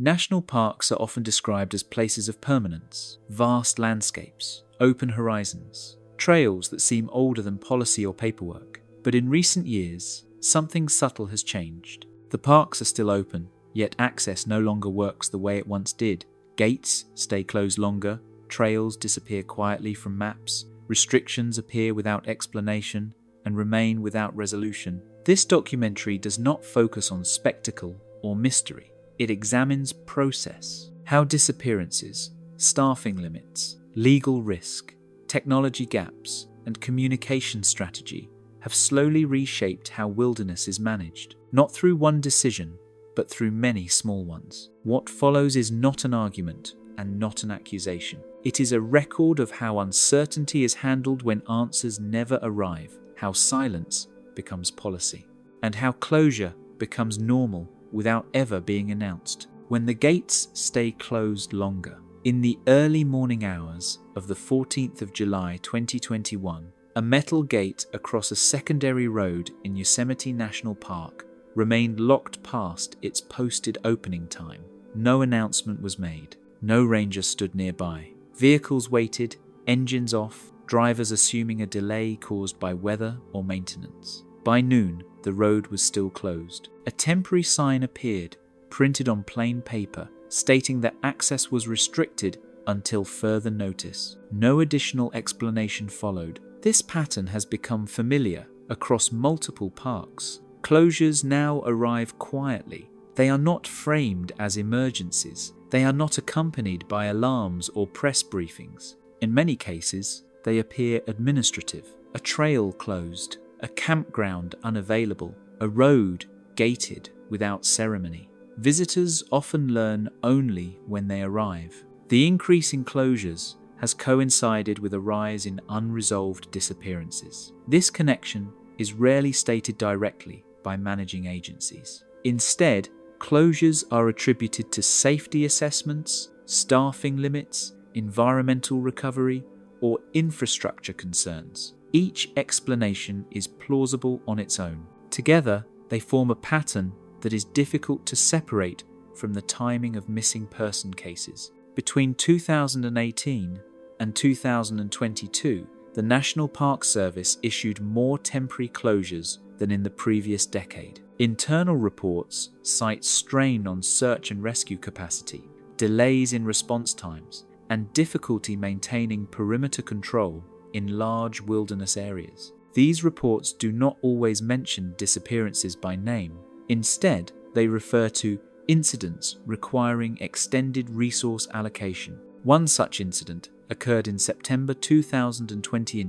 National parks are often described as places of permanence, vast landscapes, open horizons, trails that seem older than policy or paperwork. But in recent years, something subtle has changed. The parks are still open, yet access no longer works the way it once did. Gates stay closed longer, trails disappear quietly from maps, restrictions appear without explanation and remain without resolution. This documentary does not focus on spectacle or mystery. It examines process, how disappearances, staffing limits, legal risk, technology gaps, and communication strategy have slowly reshaped how wilderness is managed, not through one decision, but through many small ones. What follows is not an argument and not an accusation. It is a record of how uncertainty is handled when answers never arrive, how silence becomes policy, and how closure becomes normal without ever being announced. When the gates stay closed longer. In the early morning hours of the 14th of July 2021, a metal gate across a secondary road in Yosemite National Park remained locked past its posted opening time. No announcement was made. No ranger stood nearby. Vehicles waited, engines off, drivers assuming a delay caused by weather or maintenance. By noon, the road was still closed. A temporary sign appeared, printed on plain paper, stating that access was restricted until further notice. No additional explanation followed. This pattern has become familiar across multiple parks. Closures now arrive quietly. They are not framed as emergencies. They are not accompanied by alarms or press briefings. In many cases, they appear administrative. A trail closed, a campground unavailable, a road gated without ceremony. Visitors often learn only when they arrive. The increase in closures has coincided with a rise in unresolved disappearances. This connection is rarely stated directly by managing agencies. Instead, closures are attributed to safety assessments, staffing limits, environmental recovery, or infrastructure concerns. Each explanation is plausible on its own. Together, they form a pattern that is difficult to separate from the timing of missing person cases. Between 2018 and 2022, the National Park Service issued more temporary closures than in the previous decade. Internal reports cite strain on search and rescue capacity, delays in response times, and difficulty maintaining perimeter control in large wilderness areas. These reports do not always mention disappearances by name. Instead, they refer to incidents requiring extended resource allocation. One such incident occurred in September 2020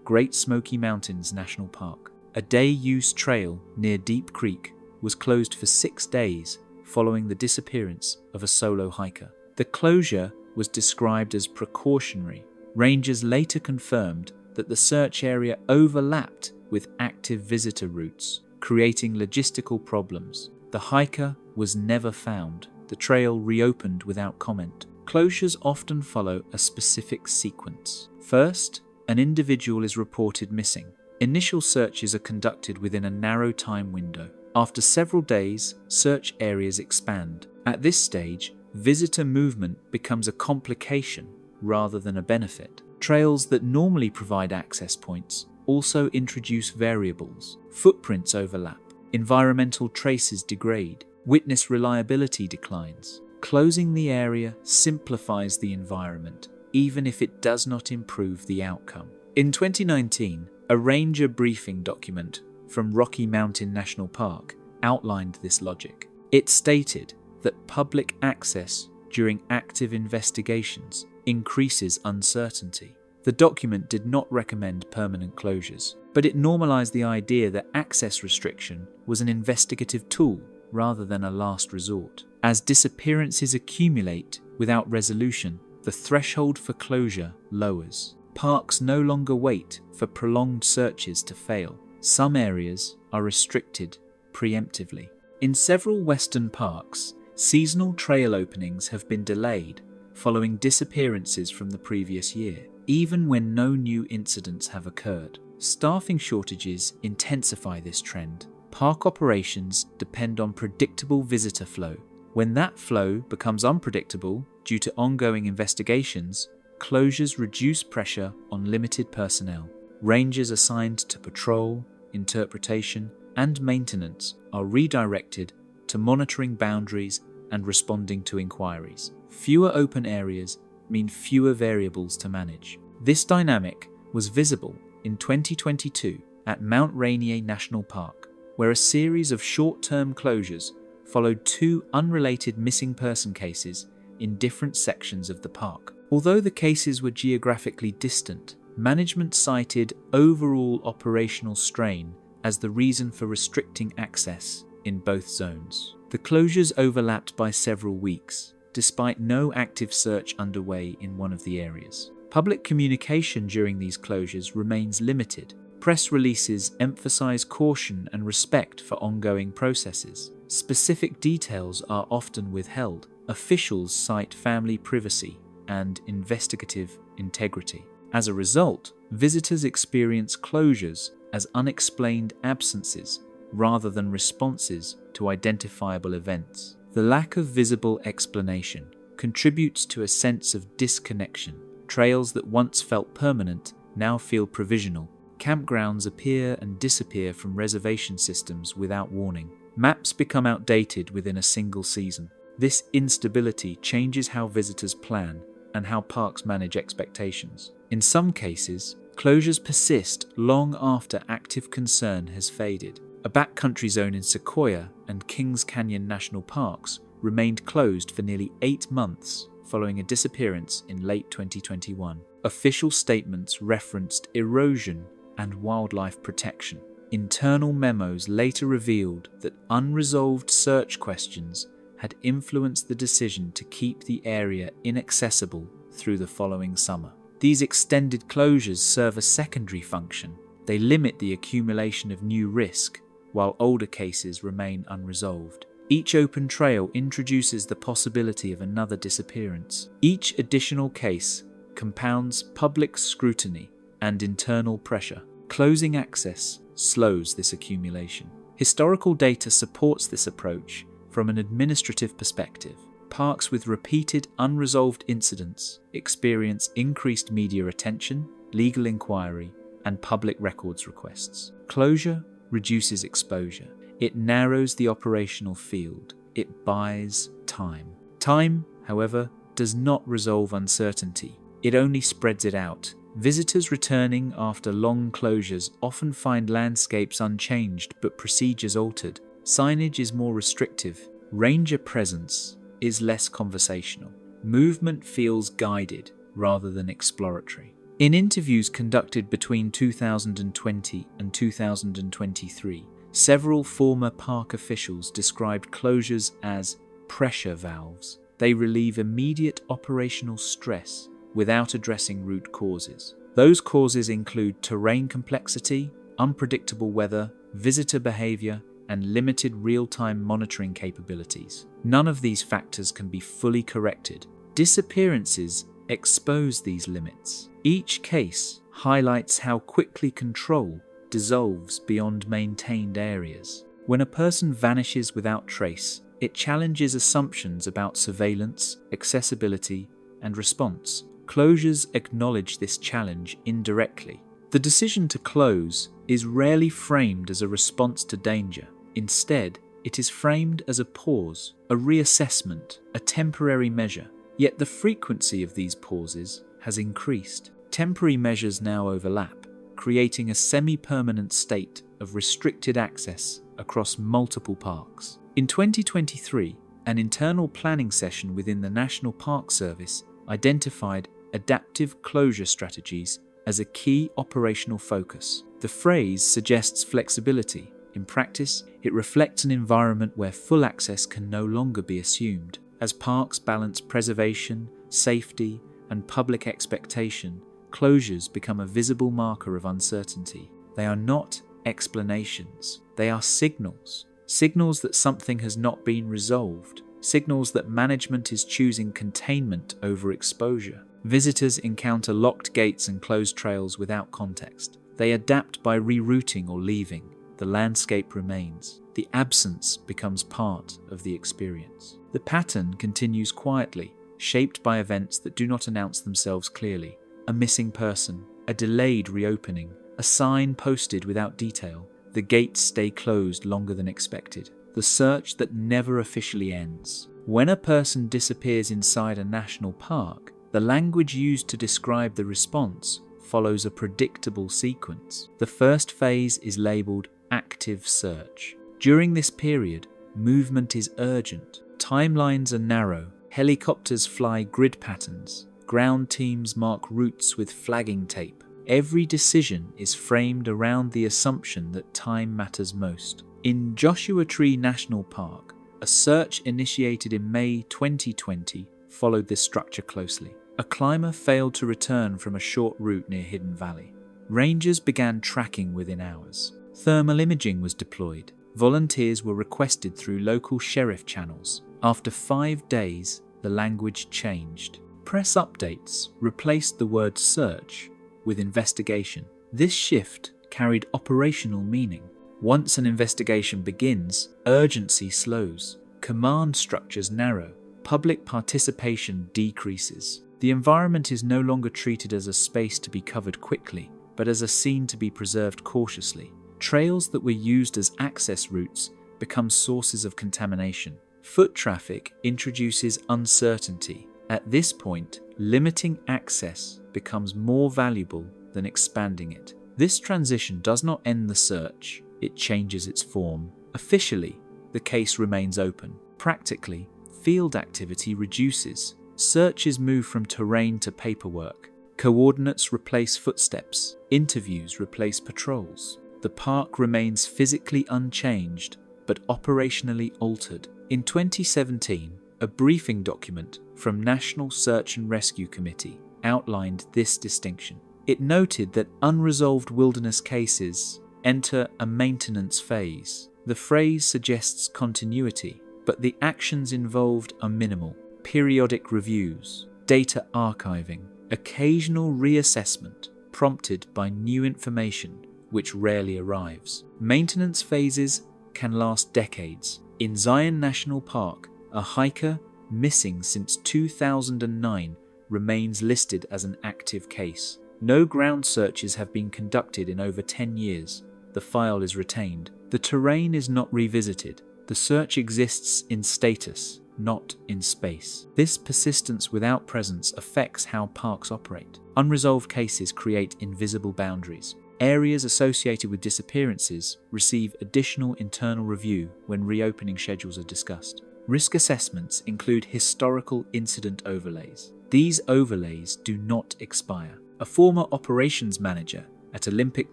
Great Smoky Mountains National Park. A day-use trail near Deep Creek was closed for 6 days following the disappearance of a solo hiker. The closure was described as precautionary. Rangers later confirmed that the search area overlapped with active visitor routes, creating logistical problems. The hiker was never found. The trail reopened without comment. Closures often follow a specific sequence. First, an individual is reported missing. Initial searches are conducted within a narrow time window. After several days, search areas expand. At this stage, visitor movement becomes a complication rather than a benefit. Trails that normally provide access points also introduce variables. Footprints overlap, environmental traces degrade, witness reliability declines. Closing the area simplifies the environment, even if it does not improve the outcome. In 2019, a ranger briefing document from Rocky Mountain National Park outlined this logic. It stated that public access during active investigations increases uncertainty. The document did not recommend permanent closures, but it normalized the idea that access restriction was an investigative tool rather than a last resort. As disappearances accumulate without resolution, the threshold for closure lowers. Parks no longer wait for prolonged searches to fail. Some areas are restricted preemptively. In several Western parks, seasonal trail openings have been delayed following disappearances from the previous year, even when no new incidents have occurred. Staffing shortages intensify this trend. Park operations depend on predictable visitor flow, When that flow becomes unpredictable due to ongoing investigations, closures reduce pressure on limited personnel. Rangers assigned to patrol, interpretation, and maintenance are redirected to monitoring boundaries and responding to inquiries. Fewer open areas mean fewer variables to manage. This dynamic was visible in 2022 at Mount Rainier National Park, where a series of short-term closures followed two unrelated missing person cases in different sections of the park. Although the cases were geographically distant, management cited overall operational strain as the reason for restricting access in both zones. The closures overlapped by several weeks, despite no active search underway in one of the areas. Public communication during these closures remains limited. Press releases emphasize caution and respect for ongoing processes. Specific details are often withheld. Officials cite family privacy and investigative integrity. As a result, visitors experience closures as unexplained absences rather than responses to identifiable events. The lack of visible explanation contributes to a sense of disconnection. Trails that once felt permanent now feel provisional. Campgrounds appear and disappear from reservation systems without warning. Maps become outdated within a single season. This instability changes how visitors plan and how parks manage expectations. In some cases, closures persist long after active concern has faded. A backcountry zone in Sequoia and Kings Canyon National Parks remained closed for nearly 8 months following a disappearance in late 2021. Official statements referenced erosion and wildlife protection. Internal memos later revealed that unresolved search questions had influenced the decision to keep the area inaccessible through the following summer. These extended closures serve a secondary function. They limit the accumulation of new risk, while older cases remain unresolved. Each open trail introduces the possibility of another disappearance. Each additional case compounds public scrutiny and internal pressure. Closing access slows this accumulation. Historical data supports this approach from an administrative perspective. Parks with repeated unresolved incidents experience increased media attention, legal inquiry, and public records requests. Closure reduces exposure. It narrows the operational field. It buys time. Time, however, does not resolve uncertainty. It only spreads it out. Visitors returning after long closures often find landscapes unchanged but procedures altered. Signage is more restrictive. Ranger presence is less conversational. Movement feels guided rather than exploratory. In interviews conducted between 2020 and 2023, several former park officials described closures as pressure valves. They relieve immediate operational stress without addressing root causes. Those causes include terrain complexity, unpredictable weather, visitor behavior, and limited real-time monitoring capabilities. None of these factors can be fully corrected. Disappearances expose these limits. Each case highlights how quickly control dissolves beyond maintained areas. When a person vanishes without trace, it challenges assumptions about surveillance, accessibility, and response. Closures acknowledge this challenge indirectly. The decision to close is rarely framed as a response to danger. Instead, it is framed as a pause, a reassessment, a temporary measure. Yet the frequency of these pauses has increased. Temporary measures now overlap, creating a semi-permanent state of restricted access across multiple parks. In 2023, an internal planning session within the National Park Service identified adaptive closure strategies as a key operational focus. The phrase suggests flexibility. In practice, it reflects an environment where full access can no longer be assumed. As parks balance preservation, safety, and public expectation, closures become a visible marker of uncertainty. They are not explanations. They are signals. Signals that something has not been resolved. Signals that management is choosing containment over exposure. Visitors encounter locked gates and closed trails without context. They adapt by rerouting or leaving. the landscape remains. The absence becomes part of the experience. The pattern continues quietly, shaped by events that do not announce themselves clearly. A missing person, a delayed reopening, a sign posted without detail. The gates stay closed longer than expected. The search that never officially ends. When a person disappears inside a national park, the language used to describe the response follows a predictable sequence. The first phase is labelled active search. During this period, movement is urgent. Timelines are narrow. Helicopters fly grid patterns. Ground teams mark routes with flagging tape. Every decision is framed around the assumption that time matters most. In Joshua Tree National Park, a search initiated in May 2020 followed this structure closely. A climber failed to return from a short route near Hidden Valley. Rangers began tracking within hours. Thermal imaging was deployed. Volunteers were requested through local sheriff channels. After 5 days, the language changed. Press updates replaced the word search with investigation. This shift carried operational meaning. Once an investigation begins, urgency slows. Command structures narrow. Public participation decreases. The environment is no longer treated as a space to be covered quickly, but as a scene to be preserved cautiously. Trails that were used as access routes become sources of contamination. Foot traffic introduces uncertainty. At this point, limiting access becomes more valuable than expanding it. This transition does not end the search, it changes its form. Officially, the case remains open. Practically, field activity reduces. Searches move from terrain to paperwork. Coordinates replace footsteps. Interviews replace patrols. The park remains physically unchanged, but operationally altered. In 2017, a briefing document from National Search and Rescue Committee outlined this distinction. It noted that unresolved wilderness cases enter a maintenance phase. The phrase suggests continuity, but the actions involved are minimal. Periodic reviews, data archiving, occasional reassessment prompted by new information which rarely arrives. Maintenance phases can last decades. In Zion National Park, a hiker missing since 2009 remains listed as an active case. No ground searches have been conducted in over 10 years. The file is retained. The terrain is not revisited. The search exists in status, not in space. This persistence without presence affects how parks operate. Unresolved cases create invisible boundaries. Areas associated with disappearances receive additional internal review when reopening schedules are discussed. Risk assessments include historical incident overlays. These overlays do not expire. A former operations manager at Olympic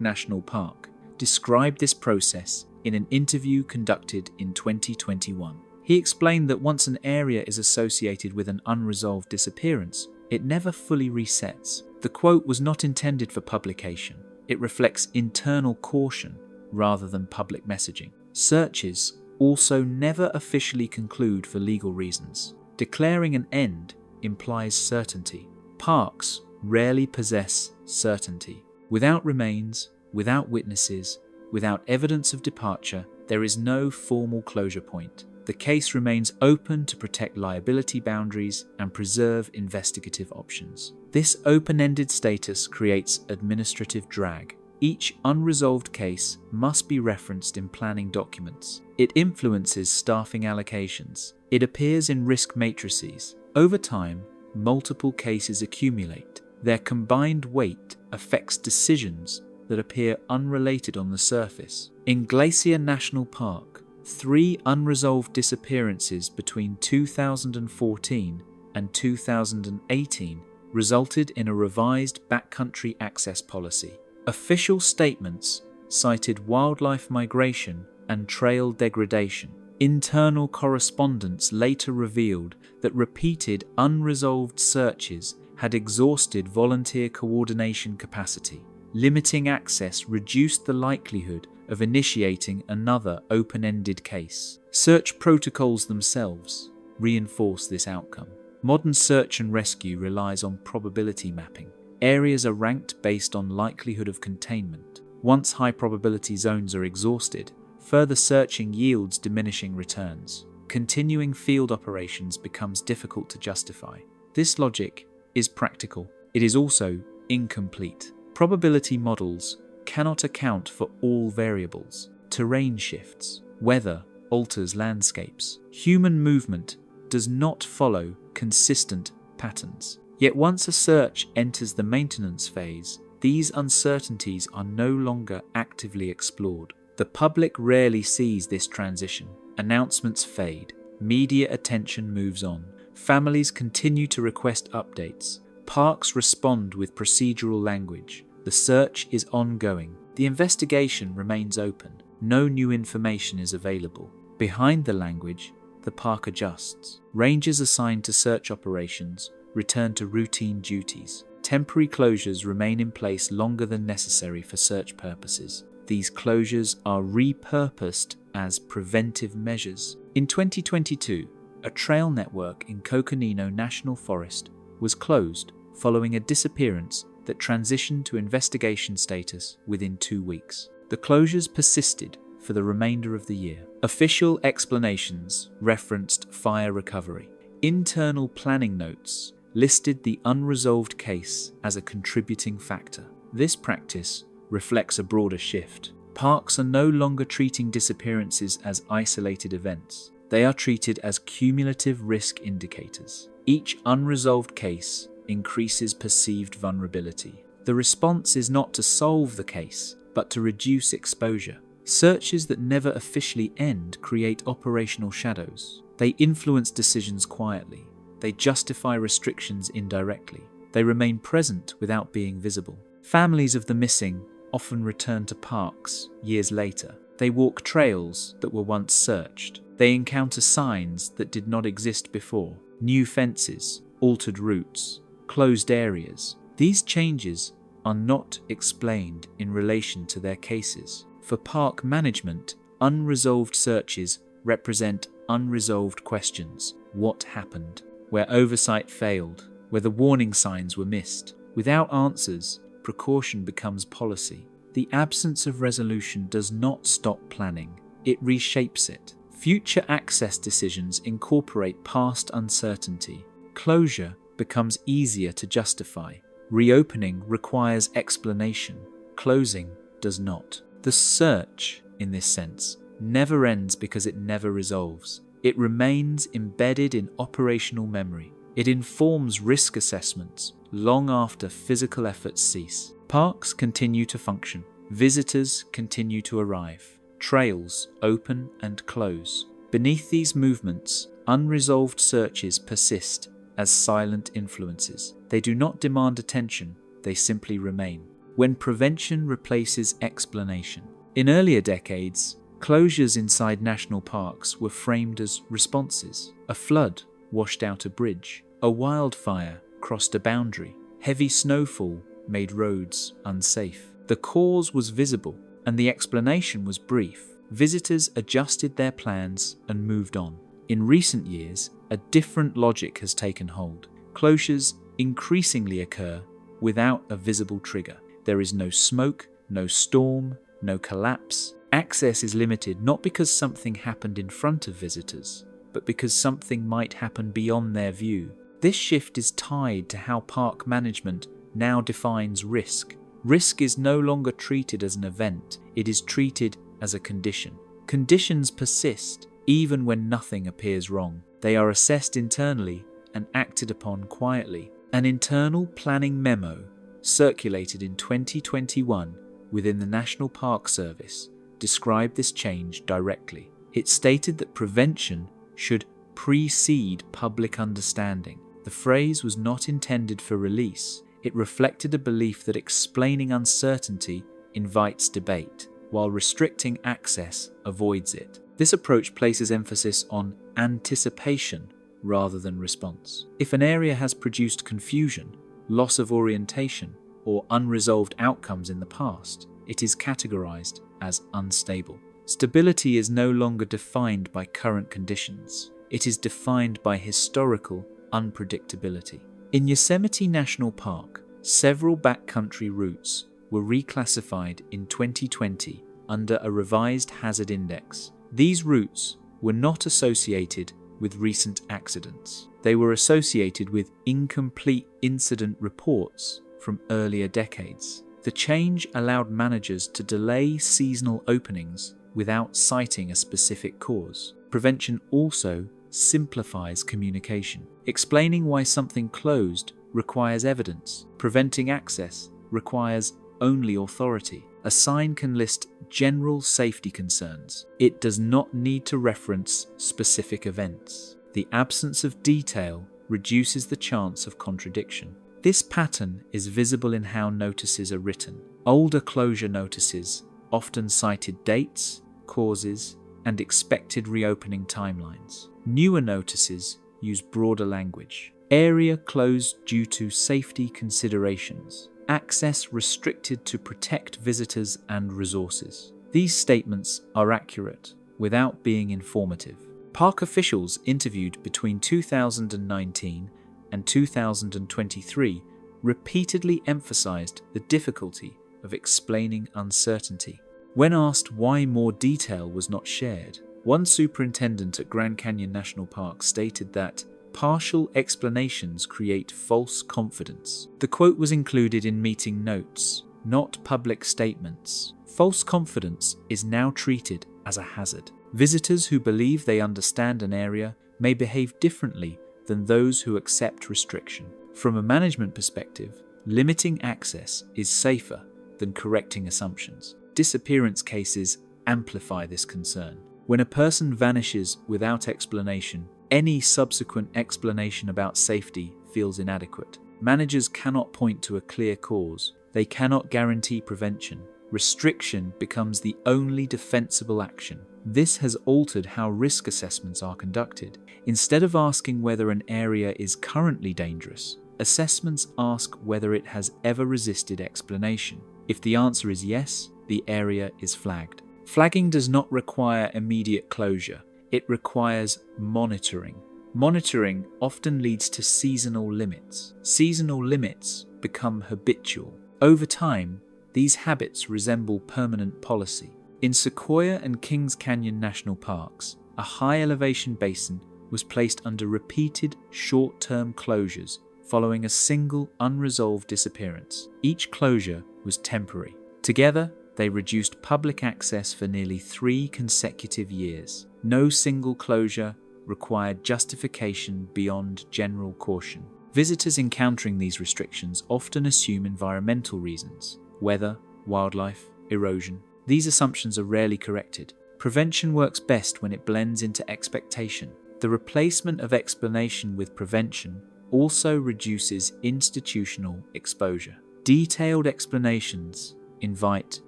National Park described this process in an interview conducted in 2021. He explained that once an area is associated with an unresolved disappearance, it never fully resets. The quote was not intended for publication. It reflects internal caution rather than public messaging. Searches also never officially conclude for legal reasons. Declaring an end implies certainty. Parks rarely possess certainty. Without remains, without witnesses, without evidence of departure, there is no formal closure point. The case remains open to protect liability boundaries and preserve investigative options. This open-ended status creates administrative drag. Each unresolved case must be referenced in planning documents. It influences staffing allocations. It appears in risk matrices. Over time, multiple cases accumulate. Their combined weight affects decisions that appear unrelated on the surface. In Glacier National Park, 3 unresolved disappearances between 2014 and 2018 resulted in a revised backcountry access policy. Official statements cited wildlife migration and trail degradation. Internal correspondence later revealed that repeated unresolved searches had exhausted volunteer coordination capacity. Limiting access reduced the likelihood of initiating another open-ended case. Search protocols themselves reinforce this outcome. Modern search and rescue relies on probability mapping. Areas are ranked based on likelihood of containment. Once high-probability zones are exhausted, further searching yields diminishing returns. Continuing field operations becomes difficult to justify. This logic is practical. It is also incomplete. Probability models cannot account for all variables. Terrain shifts, weather alters landscapes. Human movement does not follow consistent patterns. Yet once a search enters the maintenance phase, these uncertainties are no longer actively explored. The public rarely sees this transition. Announcements fade. Media attention moves on. Families continue to request updates. Parks respond with procedural language. The search is ongoing. The investigation remains open. No new information is available. Behind the language, the park adjusts. Rangers assigned to search operations return to routine duties. Temporary closures remain in place longer than necessary for search purposes. These closures are repurposed as preventive measures. In 2022, a trail network in Coconino National Forest was closed following a disappearance that transitioned to investigation status within 2 weeks. The closures persisted for the remainder of the year. Official explanations referenced fire recovery. Internal planning notes listed the unresolved case as a contributing factor. This practice reflects a broader shift. Parks are no longer treating disappearances as isolated events. They are treated as cumulative risk indicators. Each unresolved case increases perceived vulnerability. The response is not to solve the case, but to reduce exposure. Searches that never officially end create operational shadows. They influence decisions quietly. They justify restrictions indirectly. They remain present without being visible. Families of the missing often return to parks years later. They walk trails that were once searched. They encounter signs that did not exist before. New fences, altered routes, closed areas. These changes are not explained in relation to their cases. For park management, unresolved searches represent unresolved questions. What happened? Where oversight failed? Where the warning signs were missed? Without answers, precaution becomes policy. The absence of resolution does not stop planning. It reshapes it. Future access decisions incorporate past uncertainty. Closure becomes easier to justify. Reopening requires explanation. Closing does not. The search, in this sense, never ends because it never resolves. It remains embedded in operational memory. It informs risk assessments long after physical efforts cease. Parks continue to function. Visitors continue to arrive. Trails open and close. Beneath these movements, unresolved searches persist as silent influences. They do not demand attention, they simply remain. When prevention replaces explanation. In earlier decades, closures inside national parks were framed as responses. A flood washed out a bridge. A wildfire crossed a boundary. Heavy snowfall made roads unsafe. The cause was visible, and the explanation was brief. Visitors adjusted their plans and moved on. In recent years, a different logic has taken hold. Closures increasingly occur without a visible trigger. There is no smoke, no storm, no collapse. Access is limited not because something happened in front of visitors, but because something might happen beyond their view. This shift is tied to how park management now defines risk. Risk is no longer treated as an event, it is treated as a condition. Conditions persist even when nothing appears wrong. They are assessed internally and acted upon quietly. An internal planning memo circulated in 2021 within the National Park Service described this change directly. It stated that prevention should precede public understanding. The phrase was not intended for release. It reflected a belief that explaining uncertainty invites debate, while restricting access avoids it. This approach places emphasis on anticipation rather than response. If an area has produced confusion, loss of orientation, or unresolved outcomes in the past, it is categorized as unstable. Stability is no longer defined by current conditions. It is defined by historical unpredictability. In Yosemite National Park, several backcountry routes were reclassified in 2020 under a revised hazard index. These routes were not associated with recent accidents. They were associated with incomplete incident reports from earlier decades. The change allowed managers to delay seasonal openings without citing a specific cause. Prevention also simplifies communication. Explaining why something closed requires evidence. Preventing access requires only authority. A sign can list general safety concerns. It does not need to reference specific events. The absence of detail reduces the chance of contradiction. This pattern is visible in how notices are written. Older closure notices often cited dates, causes, and expected reopening timelines. Newer notices use broader language. Area closed due to safety considerations. Access restricted to protect visitors and resources. These statements are accurate without being informative. Park officials interviewed between 2019 and 2023 repeatedly emphasized the difficulty of explaining uncertainty. When asked why more detail was not shared, one superintendent at Grand Canyon National Park stated that partial explanations create false confidence. The quote was included in meeting notes, not public statements. False confidence is now treated as a hazard. Visitors who believe they understand an area may behave differently than those who accept restriction. From a management perspective, limiting access is safer than correcting assumptions. Disappearance cases amplify this concern. When a person vanishes without explanation, any subsequent explanation about safety feels inadequate. Managers cannot point to a clear cause. They cannot guarantee prevention. Restriction becomes the only defensible action. This has altered how risk assessments are conducted. Instead of asking whether an area is currently dangerous, assessments ask whether it has ever resisted explanation. If the answer is yes, the area is flagged. Flagging does not require immediate closure. It requires monitoring. Monitoring often leads to seasonal limits. Seasonal limits become habitual. Over time, these habits resemble permanent policy. In Sequoia and Kings Canyon National Parks, a high-elevation basin was placed under repeated short-term closures following a single unresolved disappearance. Each closure was temporary. Together, they reduced public access for nearly 3 consecutive years. No single closure required justification beyond general caution. Visitors encountering these restrictions often assume environmental reasons: weather, wildlife, erosion. These assumptions are rarely corrected. Prevention works best when it blends into expectation. The replacement of explanation with prevention also reduces institutional exposure. Detailed explanations invite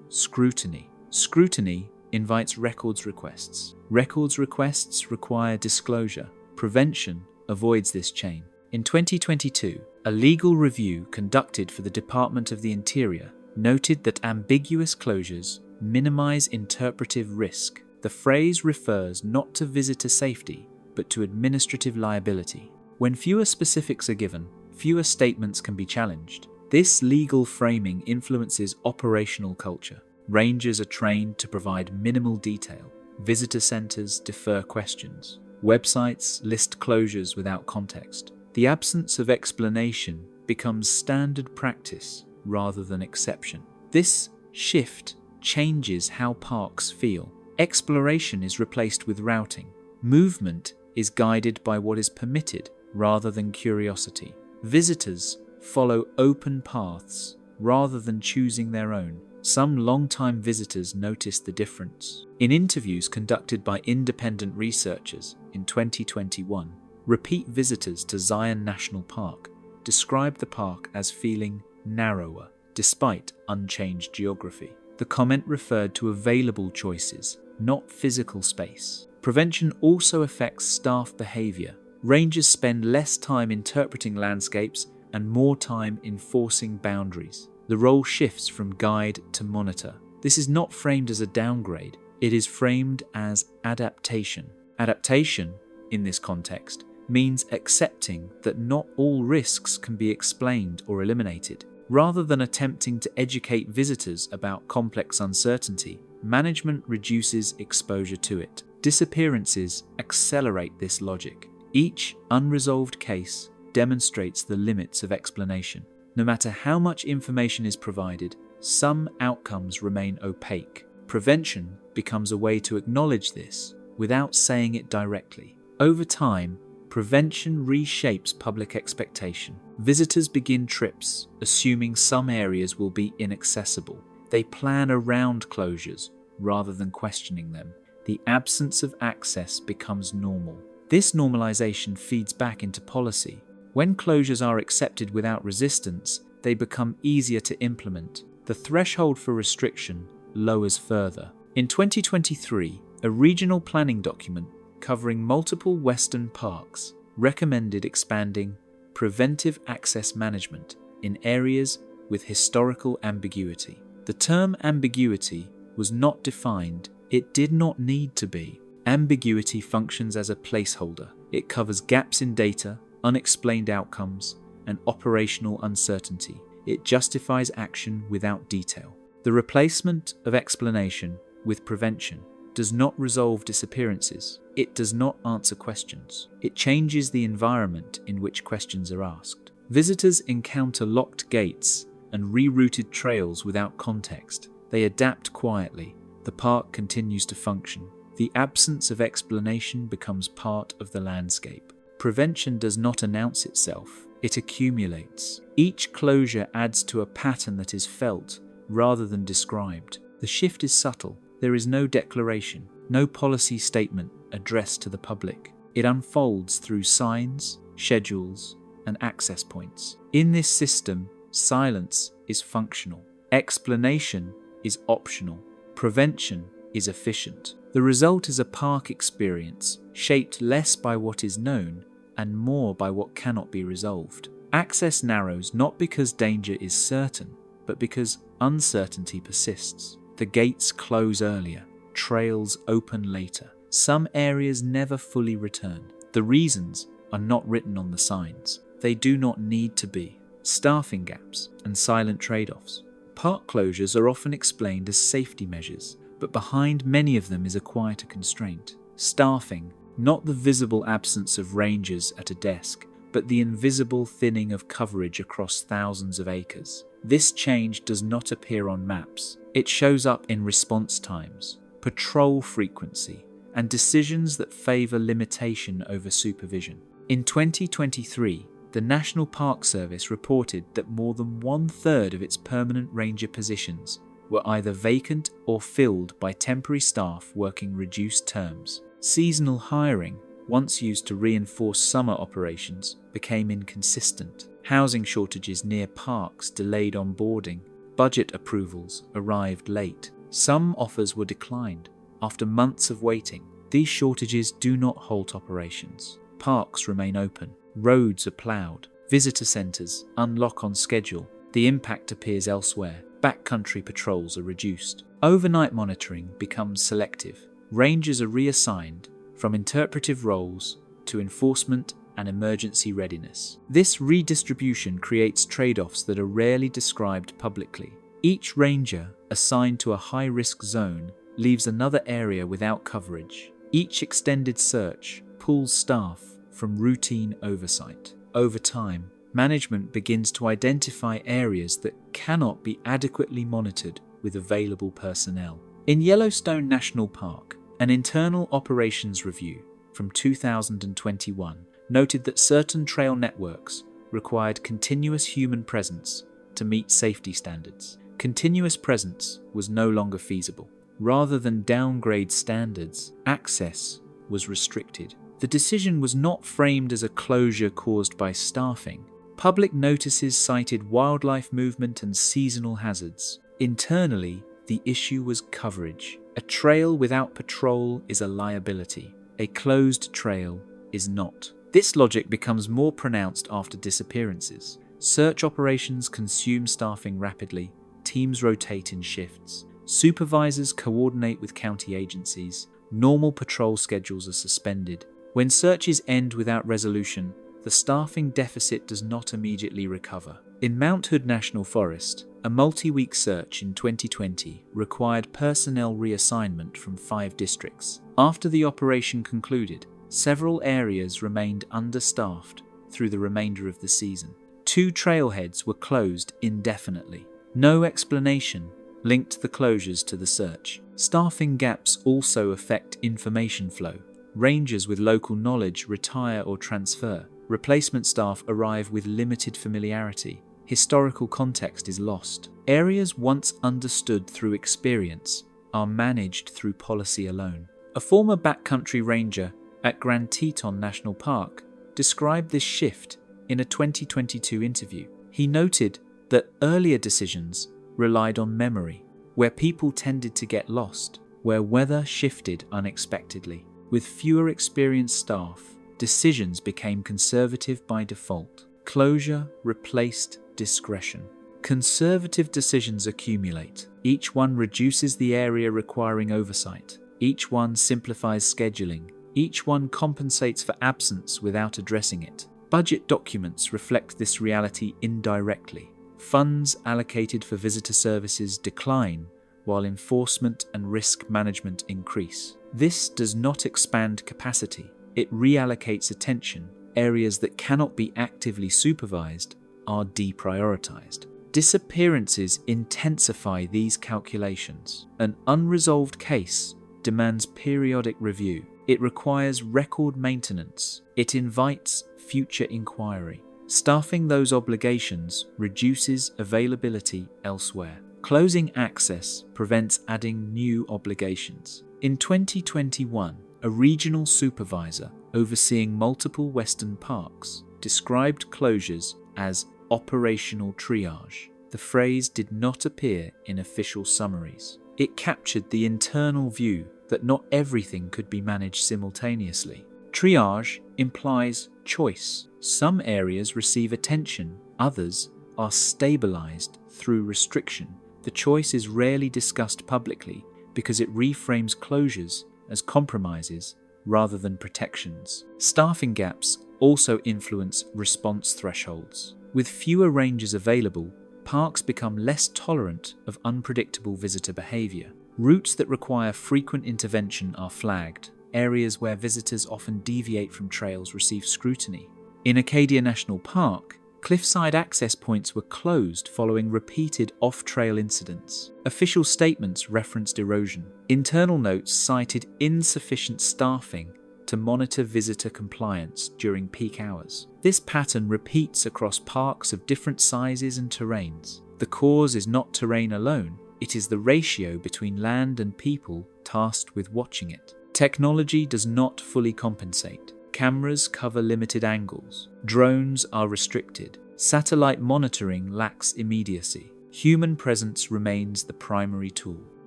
scrutiny. Scrutiny invites records requests. Records requests require disclosure. Prevention avoids this chain. In 2022, a legal review conducted for the Department of the Interior noted that ambiguous closures minimize interpretive risk. The phrase refers not to visitor safety, but to administrative liability. When fewer specifics are given, fewer statements can be challenged. This legal framing influences operational culture. Rangers are trained to provide minimal detail. Visitor centers defer questions. Websites list closures without context. The absence of explanation becomes standard practice rather than exception. This shift changes how parks feel. Exploration is replaced with routing. Movement is guided by what is permitted rather than curiosity. Visitors follow open paths rather than choosing their own. Some long-time visitors noticed the difference. In interviews conducted by independent researchers in 2021, repeat visitors to Zion National Park described the park as feeling narrower despite unchanged geography. The comment referred to available choices, not physical space. Prevention also affects staff behavior. Rangers spend less time interpreting landscapes and more time enforcing boundaries. The role shifts from guide to monitor. This is not framed as a downgrade, it is framed as adaptation. Adaptation, in this context, means accepting that not all risks can be explained or eliminated. Rather than attempting to educate visitors about complex uncertainty, management reduces exposure to it. Disappearances accelerate this logic. Each unresolved case demonstrates the limits of explanation. No matter how much information is provided, some outcomes remain opaque. Prevention becomes a way to acknowledge this without saying it directly. Over time, prevention reshapes public expectation. Visitors begin trips, assuming some areas will be inaccessible. They plan around closures rather than questioning them. The absence of access becomes normal. This normalization feeds back into policy. When closures are accepted without resistance, they become easier to implement. The threshold for restriction lowers further. In 2023, a regional planning document covering multiple Western parks recommended expanding preventive access management in areas with historical ambiguity. The term ambiguity was not defined. It did not need to be. Ambiguity functions as a placeholder. It covers gaps in data, unexplained outcomes, and operational uncertainty. It justifies action without detail. The replacement of explanation with prevention does not resolve disappearances. It does not answer questions. It changes the environment in which questions are asked. Visitors encounter locked gates and rerouted trails without context. They adapt quietly. The park continues to function. The absence of explanation becomes part of the landscape. Prevention does not announce itself. It accumulates. Each closure adds to a pattern that is felt rather than described. The shift is subtle. There is no declaration, no policy statement addressed to the public. It unfolds through signs, schedules, and access points. In this system, silence is functional. Explanation is optional. Prevention is efficient. The result is a park experience shaped less by what is known and more by what cannot be resolved. Access narrows not because danger is certain, but because uncertainty persists. The gates close earlier, trails open later. Some areas never fully return. The reasons are not written on the signs. They do not need to be. Staffing gaps and silent trade-offs. Park closures are often explained as safety measures, but behind many of them is a quieter constraint. Staffing, not the visible absence of rangers at a desk, but the invisible thinning of coverage across thousands of acres. This change does not appear on maps. It shows up in response times, patrol frequency, and decisions that favour limitation over supervision. In 2023, the National Park Service reported that more than 1/3 of its permanent ranger positions were either vacant or filled by temporary staff working reduced terms. Seasonal hiring, once used to reinforce summer operations, became inconsistent. Housing shortages near parks delayed onboarding. Budget approvals arrived late. Some offers were declined after months of waiting. These shortages do not halt operations. Parks remain open. Roads are ploughed. Visitor centres unlock on schedule. The impact appears elsewhere. Backcountry patrols are reduced. Overnight monitoring becomes selective. Rangers are reassigned from interpretive roles to enforcement and emergency readiness. This redistribution creates trade-offs that are rarely described publicly. Each ranger assigned to a high-risk zone leaves another area without coverage. Each extended search pulls staff from routine oversight. Over time, management begins to identify areas that cannot be adequately monitored with available personnel. In Yellowstone National Park, an internal operations review from 2021 noted that certain trail networks required continuous human presence to meet safety standards. Continuous presence was no longer feasible. Rather than downgrade standards, access was restricted. The decision was not framed as a closure caused by staffing. Public notices cited wildlife movement and seasonal hazards. Internally, the issue was coverage. A trail without patrol is a liability. A closed trail is not. This logic becomes more pronounced after disappearances. Search operations consume staffing rapidly. Teams rotate in shifts. Supervisors coordinate with county agencies. Normal patrol schedules are suspended. When searches end without resolution, the staffing deficit does not immediately recover. In Mount Hood National Forest, a multi-week search in 2020 required personnel reassignment from 5 districts. After the operation concluded, several areas remained understaffed through the remainder of the season. 2 trailheads were closed indefinitely. No explanation linked the closures to the search. Staffing gaps also affect information flow. Rangers with local knowledge retire or transfer. Replacement staff arrive with limited familiarity. Historical context is lost. Areas once understood through experience are managed through policy alone. A former backcountry ranger at Grand Teton National Park described this shift in a 2022 interview. He noted that earlier decisions relied on memory, where people tended to get lost, where weather shifted unexpectedly. With fewer experienced staff, decisions became conservative by default. Closure replaced discretion. Conservative decisions accumulate. Each one reduces the area requiring oversight. Each one simplifies scheduling. Each one compensates for absence without addressing it. Budget documents reflect this reality indirectly. Funds allocated for visitor services decline, while enforcement and risk management increase. This does not expand capacity. It reallocates attention. Areas that cannot be actively supervised are deprioritized. Disappearances intensify these calculations. An unresolved case demands periodic review. It requires record maintenance. It invites future inquiry. Staffing those obligations reduces availability elsewhere. Closing access prevents adding new obligations. In 2021, a regional supervisor overseeing multiple Western parks described closures as operational triage. The phrase did not appear in official summaries. It captured the internal view that not everything could be managed simultaneously. Triage implies choice. Some areas receive attention, others are stabilized through restriction. The choice is rarely discussed publicly because it reframes closures as compromises rather than protections. Staffing gaps also influence response thresholds. With fewer rangers available, parks become less tolerant of unpredictable visitor behavior. Routes that require frequent intervention are flagged. Areas where visitors often deviate from trails receive scrutiny. In Acadia National Park, cliffside access points were closed following repeated off-trail incidents. Official statements referenced erosion. Internal notes cited insufficient staffing to monitor visitor compliance during peak hours. This pattern repeats across parks of different sizes and terrains. The cause is not terrain alone, it is the ratio between land and people tasked with watching it. Technology does not fully compensate. Cameras cover limited angles. Drones are restricted. Satellite monitoring lacks immediacy. Human presence remains the primary tool.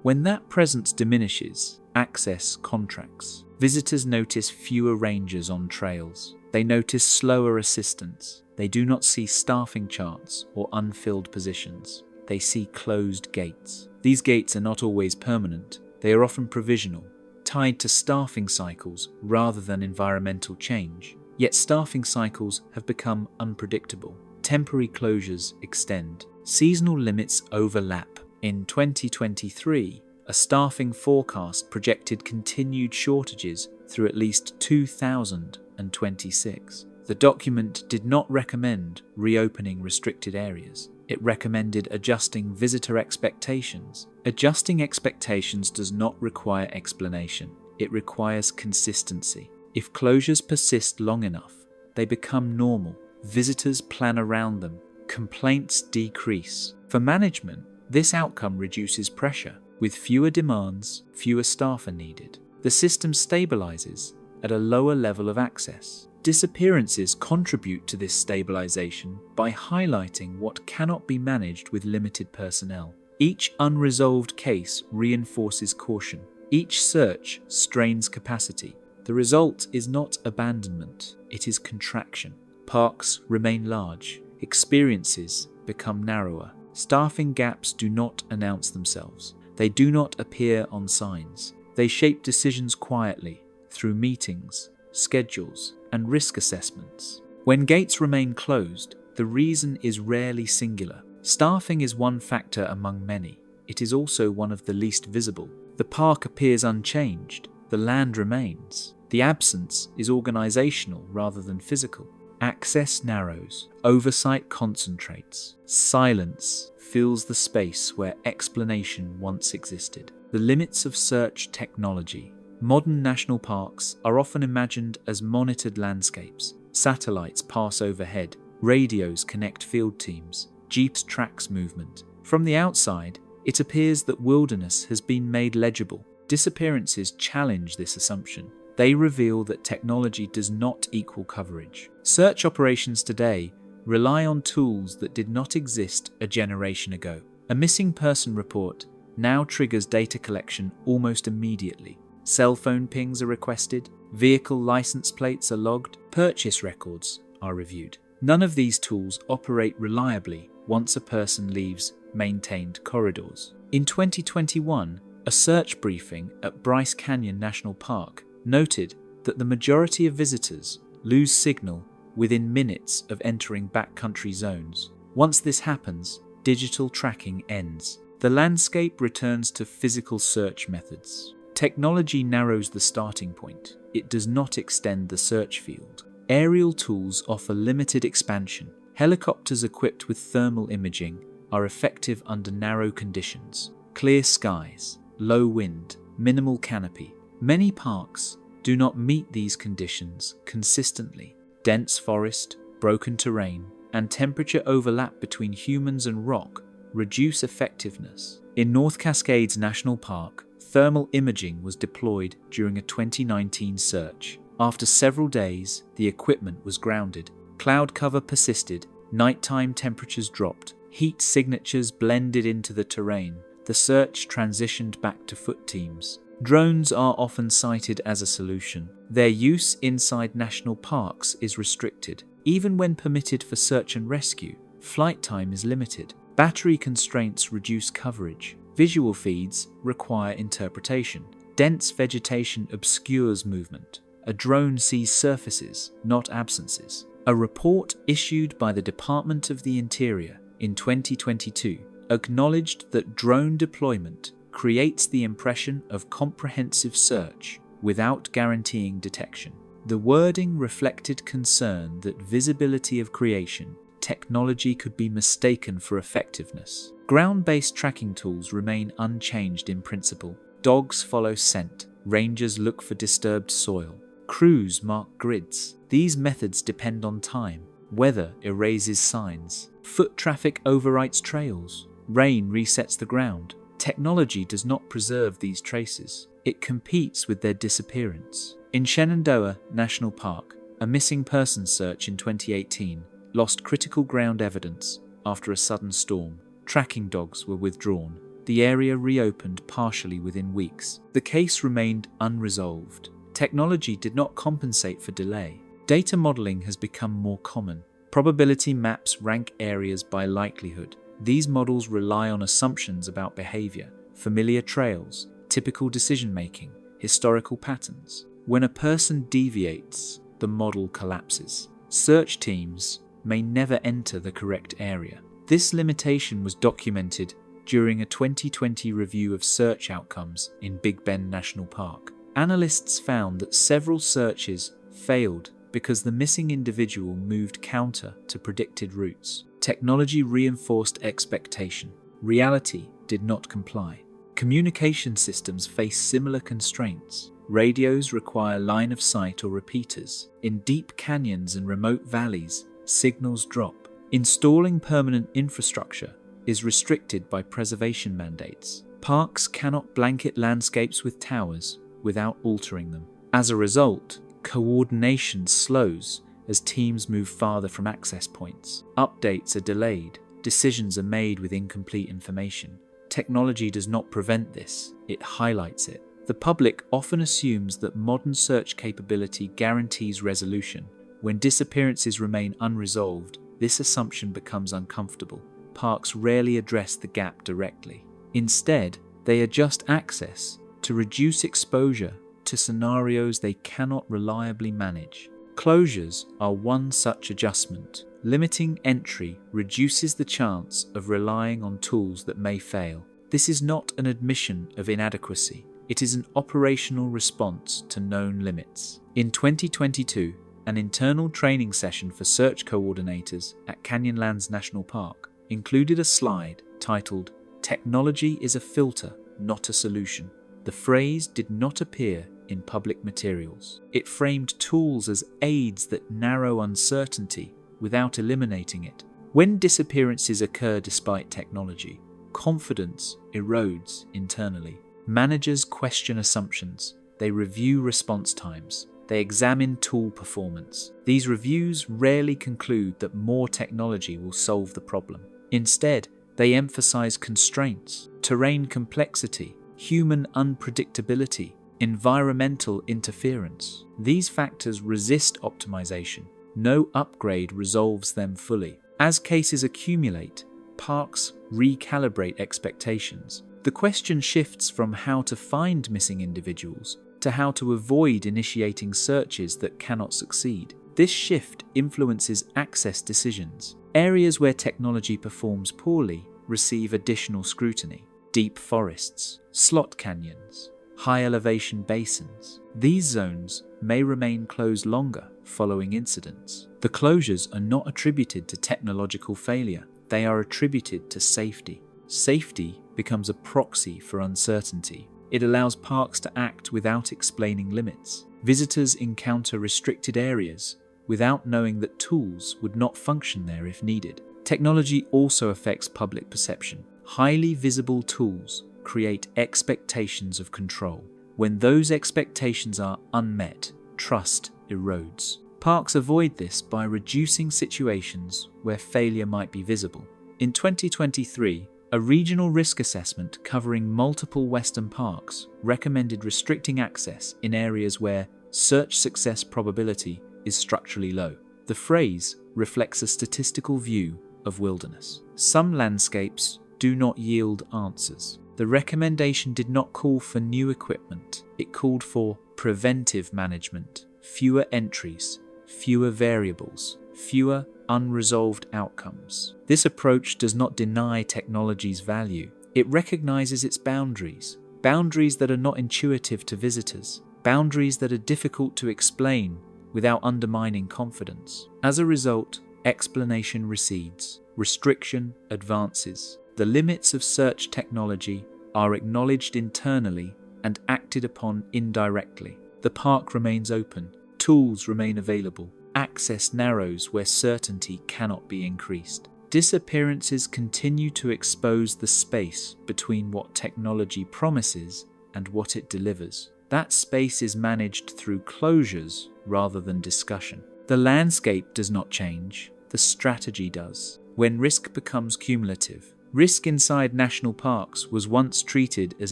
When that presence diminishes, access contracts. Visitors notice fewer rangers on trails. They notice slower assistance. They do not see staffing charts or unfilled positions. They see closed gates. These gates are not always permanent. They are often provisional, tied to staffing cycles rather than environmental change. Yet staffing cycles have become unpredictable. Temporary closures extend. Seasonal limits overlap. In 2023, a staffing forecast projected continued shortages through at least 2026. The document did not recommend reopening restricted areas. It recommended adjusting visitor expectations. Adjusting expectations does not require explanation. It requires consistency. If closures persist long enough, they become normal. Visitors plan around them. Complaints decrease. For management, this outcome reduces pressure. With fewer demands, fewer staff are needed. The system stabilizes at a lower level of access. Disappearances contribute to this stabilization by highlighting what cannot be managed with limited personnel. Each unresolved case reinforces caution. Each search strains capacity. The result is not abandonment, it is contraction. Parks remain large. Experiences become narrower. Staffing gaps do not announce themselves. They do not appear on signs. They shape decisions quietly through meetings, schedules, and risk assessments. When gates remain closed, the reason is rarely singular. Staffing is one factor among many. It is also one of the least visible. The park appears unchanged. The land remains. The absence is organizational rather than physical. Access narrows. Oversight concentrates. Silence fills the space where explanation once existed. The limits of search technology. Modern national parks are often imagined as monitored landscapes. Satellites pass overhead. Radios connect field teams. Jeeps tracks movement. From the outside, it appears that wilderness has been made legible. Disappearances challenge this assumption. They reveal that technology does not equal coverage. Search operations today rely on tools that did not exist a generation ago. A missing person report now triggers data collection almost immediately. Cell phone pings are requested, vehicle license plates are logged, purchase records are reviewed. None of these tools operate reliably once a person leaves maintained corridors. In 2021, a search briefing at Bryce Canyon National Park noted that the majority of visitors lose signal within minutes of entering backcountry zones. Once this happens, digital tracking ends. The landscape returns to physical search methods. Technology narrows the starting point. It does not extend the search field. Aerial tools offer limited expansion. Helicopters equipped with thermal imaging are effective under narrow conditions. Clear skies, low wind, minimal canopy. Many parks do not meet these conditions consistently. Dense forest, broken terrain, and temperature overlap between humans and rock reduce effectiveness. In North Cascades National Park, thermal imaging was deployed during a 2019 search. After several days, the equipment was grounded. Cloud cover persisted, nighttime temperatures dropped, heat signatures blended into the terrain. The search transitioned back to foot teams. Drones are often cited as a solution. Their use inside national parks is restricted. Even when permitted for search and rescue, flight time is limited. Battery constraints reduce coverage. Visual feeds require interpretation. Dense vegetation obscures movement. A drone sees surfaces, not absences. A report issued by the Department of the Interior in 2022 acknowledged that drone deployment creates the impression of comprehensive search without guaranteeing detection. The wording reflected concern that visibility of creation technology could be mistaken for effectiveness. Ground-based tracking tools remain unchanged in principle. Dogs follow scent. Rangers look for disturbed soil. Crews mark grids. These methods depend on time. Weather erases signs. Foot traffic overwrites trails. Rain resets the ground. Technology does not preserve these traces. It competes with their disappearance. In Shenandoah National Park, a missing person search in 2018 lost critical ground evidence after a sudden storm. Tracking dogs were withdrawn. The area reopened partially within weeks. The case remained unresolved. Technology did not compensate for delay. Data modeling has become more common. Probability maps rank areas by likelihood. These models rely on assumptions about behavior, familiar trails, typical decision-making, historical patterns. When a person deviates, the model collapses. Search teams may never enter the correct area. This limitation was documented during a 2020 review of search outcomes in Big Bend National Park. Analysts found that several searches failed because the missing individual moved counter to predicted routes. Technology reinforced expectation. Reality did not comply. Communication systems face similar constraints. Radios require line of sight or repeaters. In deep canyons and remote valleys, signals drop. Installing permanent infrastructure is restricted by preservation mandates. Parks cannot blanket landscapes with towers without altering them. As a result, coordination slows as teams move farther from access points. Updates are delayed. Decisions are made with incomplete information. Technology does not prevent this, it highlights it. The public often assumes that modern search capability guarantees resolution. When disappearances remain unresolved, this assumption becomes uncomfortable. Parks rarely address the gap directly. Instead, they adjust access to reduce exposure to scenarios they cannot reliably manage. Closures are one such adjustment. Limiting entry reduces the chance of relying on tools that may fail. This is not an admission of inadequacy. It is an operational response to known limits. In 2022, an internal training session for search coordinators at Canyonlands National Park included a slide titled, "Technology is a filter, not a solution." The phrase did not appear in public materials. It framed tools as aids that narrow uncertainty without eliminating it. When disappearances occur despite technology, confidence erodes internally. Managers question assumptions. They review response times. They examine tool performance. These reviews rarely conclude that more technology will solve the problem. Instead, they emphasize constraints, terrain complexity, human unpredictability, environmental interference. These factors resist optimization. No upgrade resolves them fully. As cases accumulate, parks recalibrate expectations. The question shifts from how to find missing individuals to how to avoid initiating searches that cannot succeed. This shift influences access decisions. Areas where technology performs poorly receive additional scrutiny. Deep forests, slot canyons, high elevation basins. These zones may remain closed longer following incidents. The closures are not attributed to technological failure. They are attributed to safety. Safety becomes a proxy for uncertainty. It allows parks to act without explaining limits. Visitors encounter restricted areas without knowing that tools would not function there if needed. Technology also affects public perception. Highly visible tools create expectations of control. When those expectations are unmet, trust erodes. Parks avoid this by reducing situations where failure might be visible. In 2023, a regional risk assessment covering multiple Western parks recommended restricting access in areas where search success probability is structurally low. The phrase reflects a statistical view of wilderness. Some landscapes do not yield answers. The recommendation did not call for new equipment. It called for preventive management, fewer entries, fewer variables, fewer unresolved outcomes. This approach does not deny technology's value. It recognizes its boundaries that are not intuitive to visitors, boundaries that are difficult to explain without undermining confidence. As a result, explanation recedes, restriction advances. The limits of search technology are acknowledged internally and acted upon indirectly. The park remains open, tools remain available, access narrows where certainty cannot be increased. Disappearances continue to expose the space between what technology promises and what it delivers. That space is managed through closures rather than discussion. The landscape does not change, the strategy does. When risk becomes cumulative, risk inside national parks was once treated as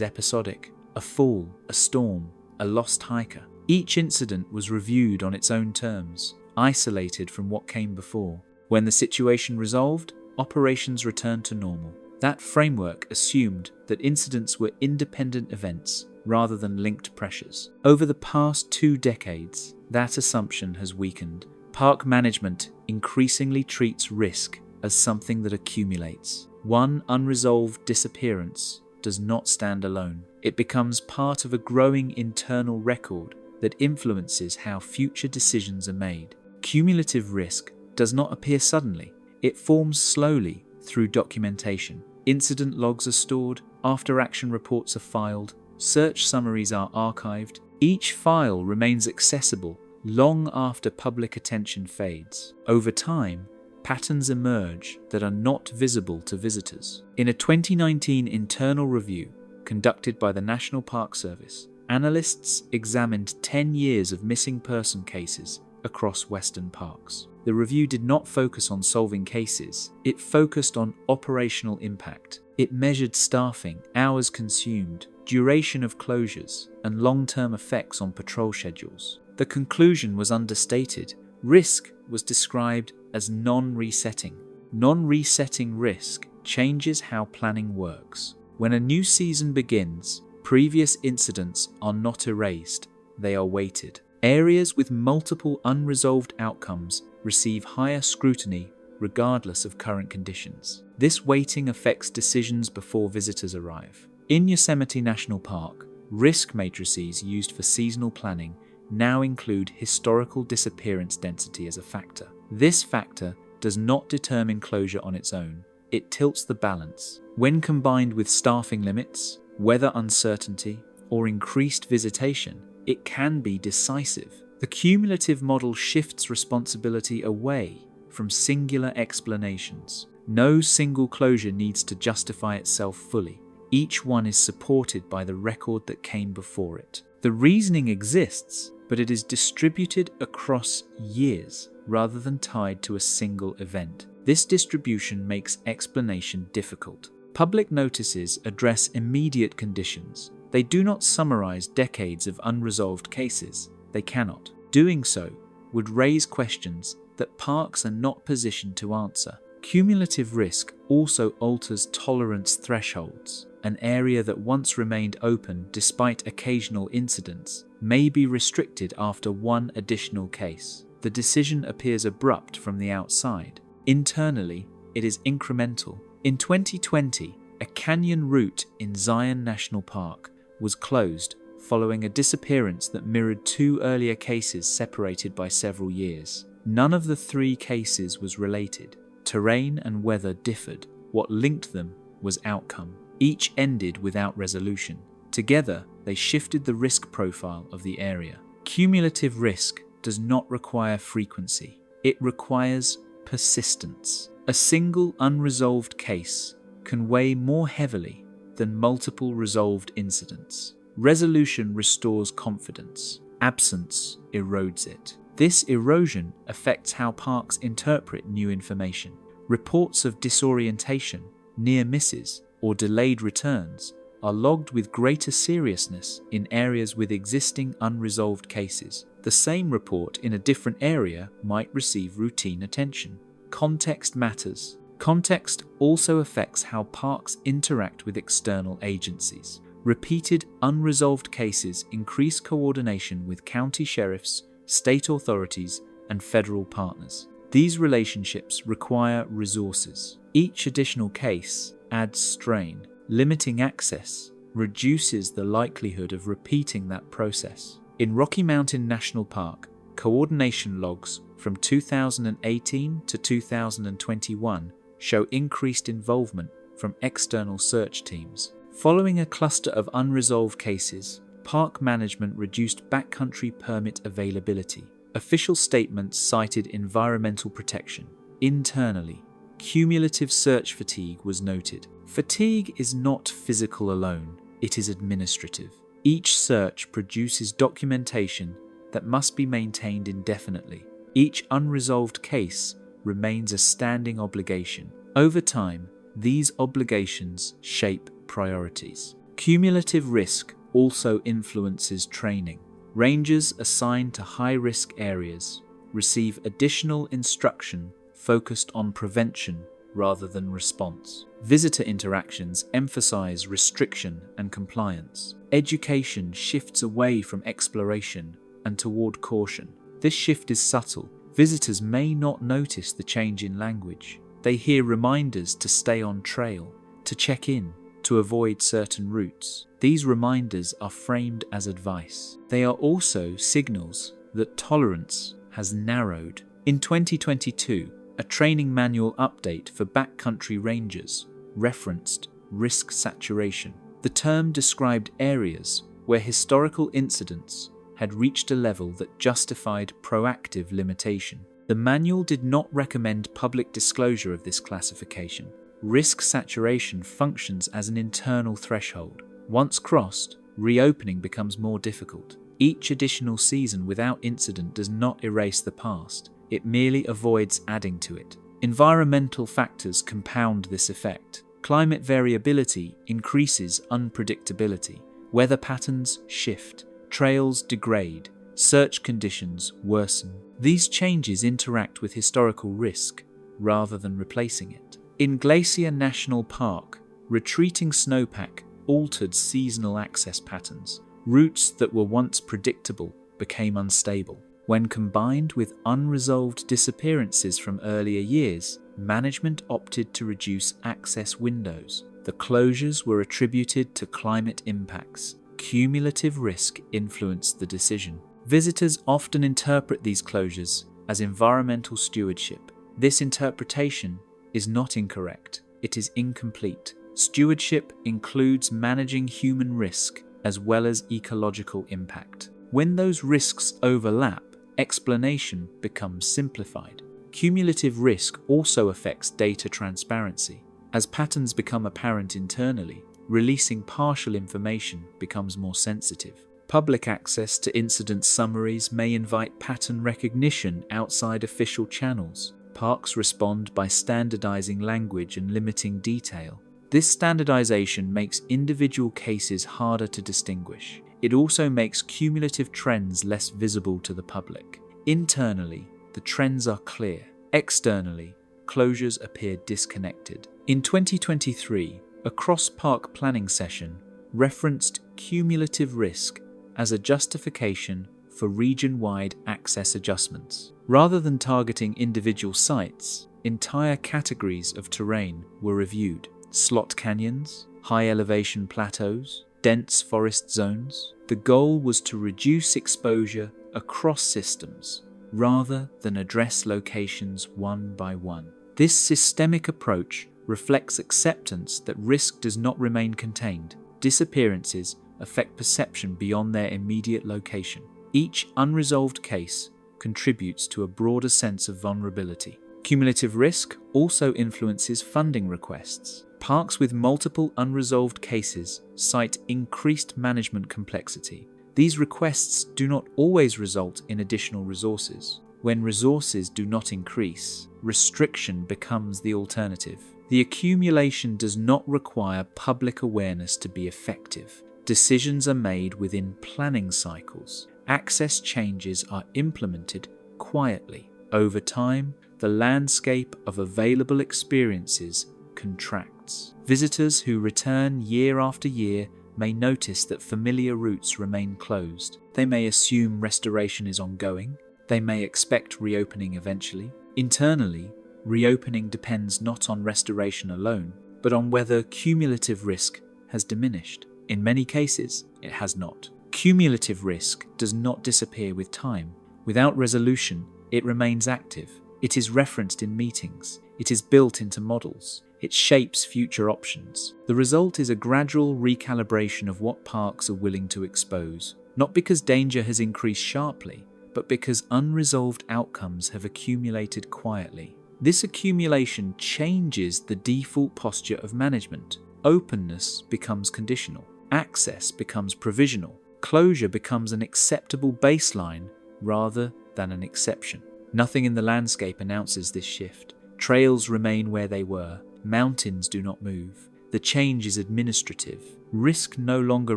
episodic: a fall, a storm, a lost hiker. Each incident was reviewed on its own terms, isolated from what came before. When the situation resolved, operations returned to normal. That framework assumed that incidents were independent events rather than linked pressures. Over the past 2 decades, that assumption has weakened. Park management increasingly treats risk as something that accumulates. One unresolved disappearance does not stand alone. It becomes part of a growing internal record that influences how future decisions are made. Cumulative risk does not appear suddenly. It forms slowly through documentation. Incident logs are stored, after-action reports are filed, search summaries are archived. Each file remains accessible long after public attention fades. Over time, patterns emerge that are not visible to visitors. In a 2019 internal review conducted by the National Park Service, analysts examined 10 years of missing person cases across Western parks. The review did not focus on solving cases, it focused on operational impact. It measured staffing, hours consumed, duration of closures, and long-term effects on patrol schedules. The conclusion was understated. Risk was described as non-resetting. Non-resetting risk changes how planning works. When a new season begins, previous incidents are not erased, they are weighted. Areas with multiple unresolved outcomes receive higher scrutiny regardless of current conditions. This weighting affects decisions before visitors arrive. In Yosemite National Park, risk matrices used for seasonal planning now include historical disappearance density as a factor. This factor does not determine closure on its own. It tilts the balance. When combined with staffing limits, weather uncertainty, or increased visitation, it can be decisive. The cumulative model shifts responsibility away from singular explanations. No single closure needs to justify itself fully. Each one is supported by the record that came before it. The reasoning exists, but it is distributed across years rather than tied to a single event. This distribution makes explanation difficult. Public notices address immediate conditions. They do not summarize decades of unresolved cases. They cannot. Doing so would raise questions that parks are not positioned to answer. Cumulative risk also alters tolerance thresholds. An area that once remained open despite occasional incidents may be restricted after one additional case. The decision appears abrupt from the outside. Internally, it is incremental. In 2020, a canyon route in Zion National Park was closed following a disappearance that mirrored two earlier cases separated by several years. None of the three cases was related. Terrain and weather differed. What linked them was outcome. Each ended without resolution. Together, they shifted the risk profile of the area. Cumulative risk does not require frequency. It requires persistence. A single unresolved case can weigh more heavily than multiple resolved incidents. Resolution restores confidence. Absence erodes it. This erosion affects how parks interpret new information. Reports of disorientation, near misses, or delayed returns are logged with greater seriousness in areas with existing unresolved cases. The same report in a different area might receive routine attention. Context matters. Context also affects how parks interact with external agencies. Repeated unresolved cases increase coordination with county sheriffs, state authorities, and federal partners. These relationships require resources. Each additional case adds strain. Limiting access reduces the likelihood of repeating that process. In Rocky Mountain National Park, coordination logs from 2018 to 2021 show increased involvement from external search teams. Following a cluster of unresolved cases, park management reduced backcountry permit availability. Official statements cited environmental protection. Internally, cumulative search fatigue was noted. Fatigue is not physical alone, it is administrative. Each search produces documentation that must be maintained indefinitely. Each unresolved case remains a standing obligation. Over time, these obligations shape priorities. Cumulative risk also influences training. Rangers assigned to high-risk areas receive additional instruction focused on prevention rather than response. Visitor interactions emphasize restriction and compliance. Education shifts away from exploration and toward caution. This shift is subtle. Visitors may not notice the change in language. They hear reminders to stay on trail, to check in, to avoid certain routes. These reminders are framed as advice. They are also signals that tolerance has narrowed. In 2022, a training manual update for backcountry rangers referenced risk saturation. The term described areas where historical incidents had reached a level that justified proactive limitation. The manual did not recommend public disclosure of this classification. Risk saturation functions as an internal threshold. Once crossed, reopening becomes more difficult. Each additional season without incident does not erase the past. It merely avoids adding to it. Environmental factors compound this effect. Climate variability increases unpredictability. Weather patterns shift. Trails degrade. Search conditions worsen. These changes interact with historical risk rather than replacing it. In Glacier National Park, retreating snowpack altered seasonal access patterns. Routes that were once predictable became unstable. When combined with unresolved disappearances from earlier years, management opted to reduce access windows. The closures were attributed to climate impacts. Cumulative risk influenced the decision. Visitors often interpret these closures as environmental stewardship. This interpretation is not incorrect. It is incomplete. Stewardship includes managing human risk as well as ecological impact. When those risks overlap, explanation becomes simplified. Cumulative risk also affects data transparency. As patterns become apparent internally, releasing partial information becomes more sensitive. Public access to incident summaries may invite pattern recognition outside official channels. Parks respond by standardizing language and limiting detail. This standardization makes individual cases harder to distinguish. It also makes cumulative trends less visible to the public. Internally, the trends are clear. Externally, closures appear disconnected. In 2023, a cross-park planning session referenced cumulative risk as a justification for region-wide access adjustments. Rather than targeting individual sites, entire categories of terrain were reviewed: slot canyons, high-elevation plateaus, dense forest zones. The goal was to reduce exposure across systems rather than address locations one by one. This systemic approach reflects acceptance that risk does not remain contained. Disappearances affect perception beyond their immediate location. Each unresolved case contributes to a broader sense of vulnerability. Cumulative risk also influences funding requests. Parks with multiple unresolved cases cite increased management complexity. These requests do not always result in additional resources. When resources do not increase, restriction becomes the alternative. The accumulation does not require public awareness to be effective. Decisions are made within planning cycles. Access changes are implemented quietly. Over time, the landscape of available experiences contracts. Visitors who return year after year may notice that familiar routes remain closed. They may assume restoration is ongoing. They may expect reopening eventually. Internally, reopening depends not on restoration alone, but on whether cumulative risk has diminished. In many cases, it has not. Cumulative risk does not disappear with time. Without resolution, it remains active. It is referenced in meetings. It is built into models. It shapes future options. The result is a gradual recalibration of what parks are willing to expose, not because danger has increased sharply, but because unresolved outcomes have accumulated quietly. This accumulation changes the default posture of management. Openness becomes conditional. Access becomes provisional. Closure becomes an acceptable baseline rather than an exception. Nothing in the landscape announces this shift. Trails remain where they were. Mountains do not move. The change is administrative. Risk no longer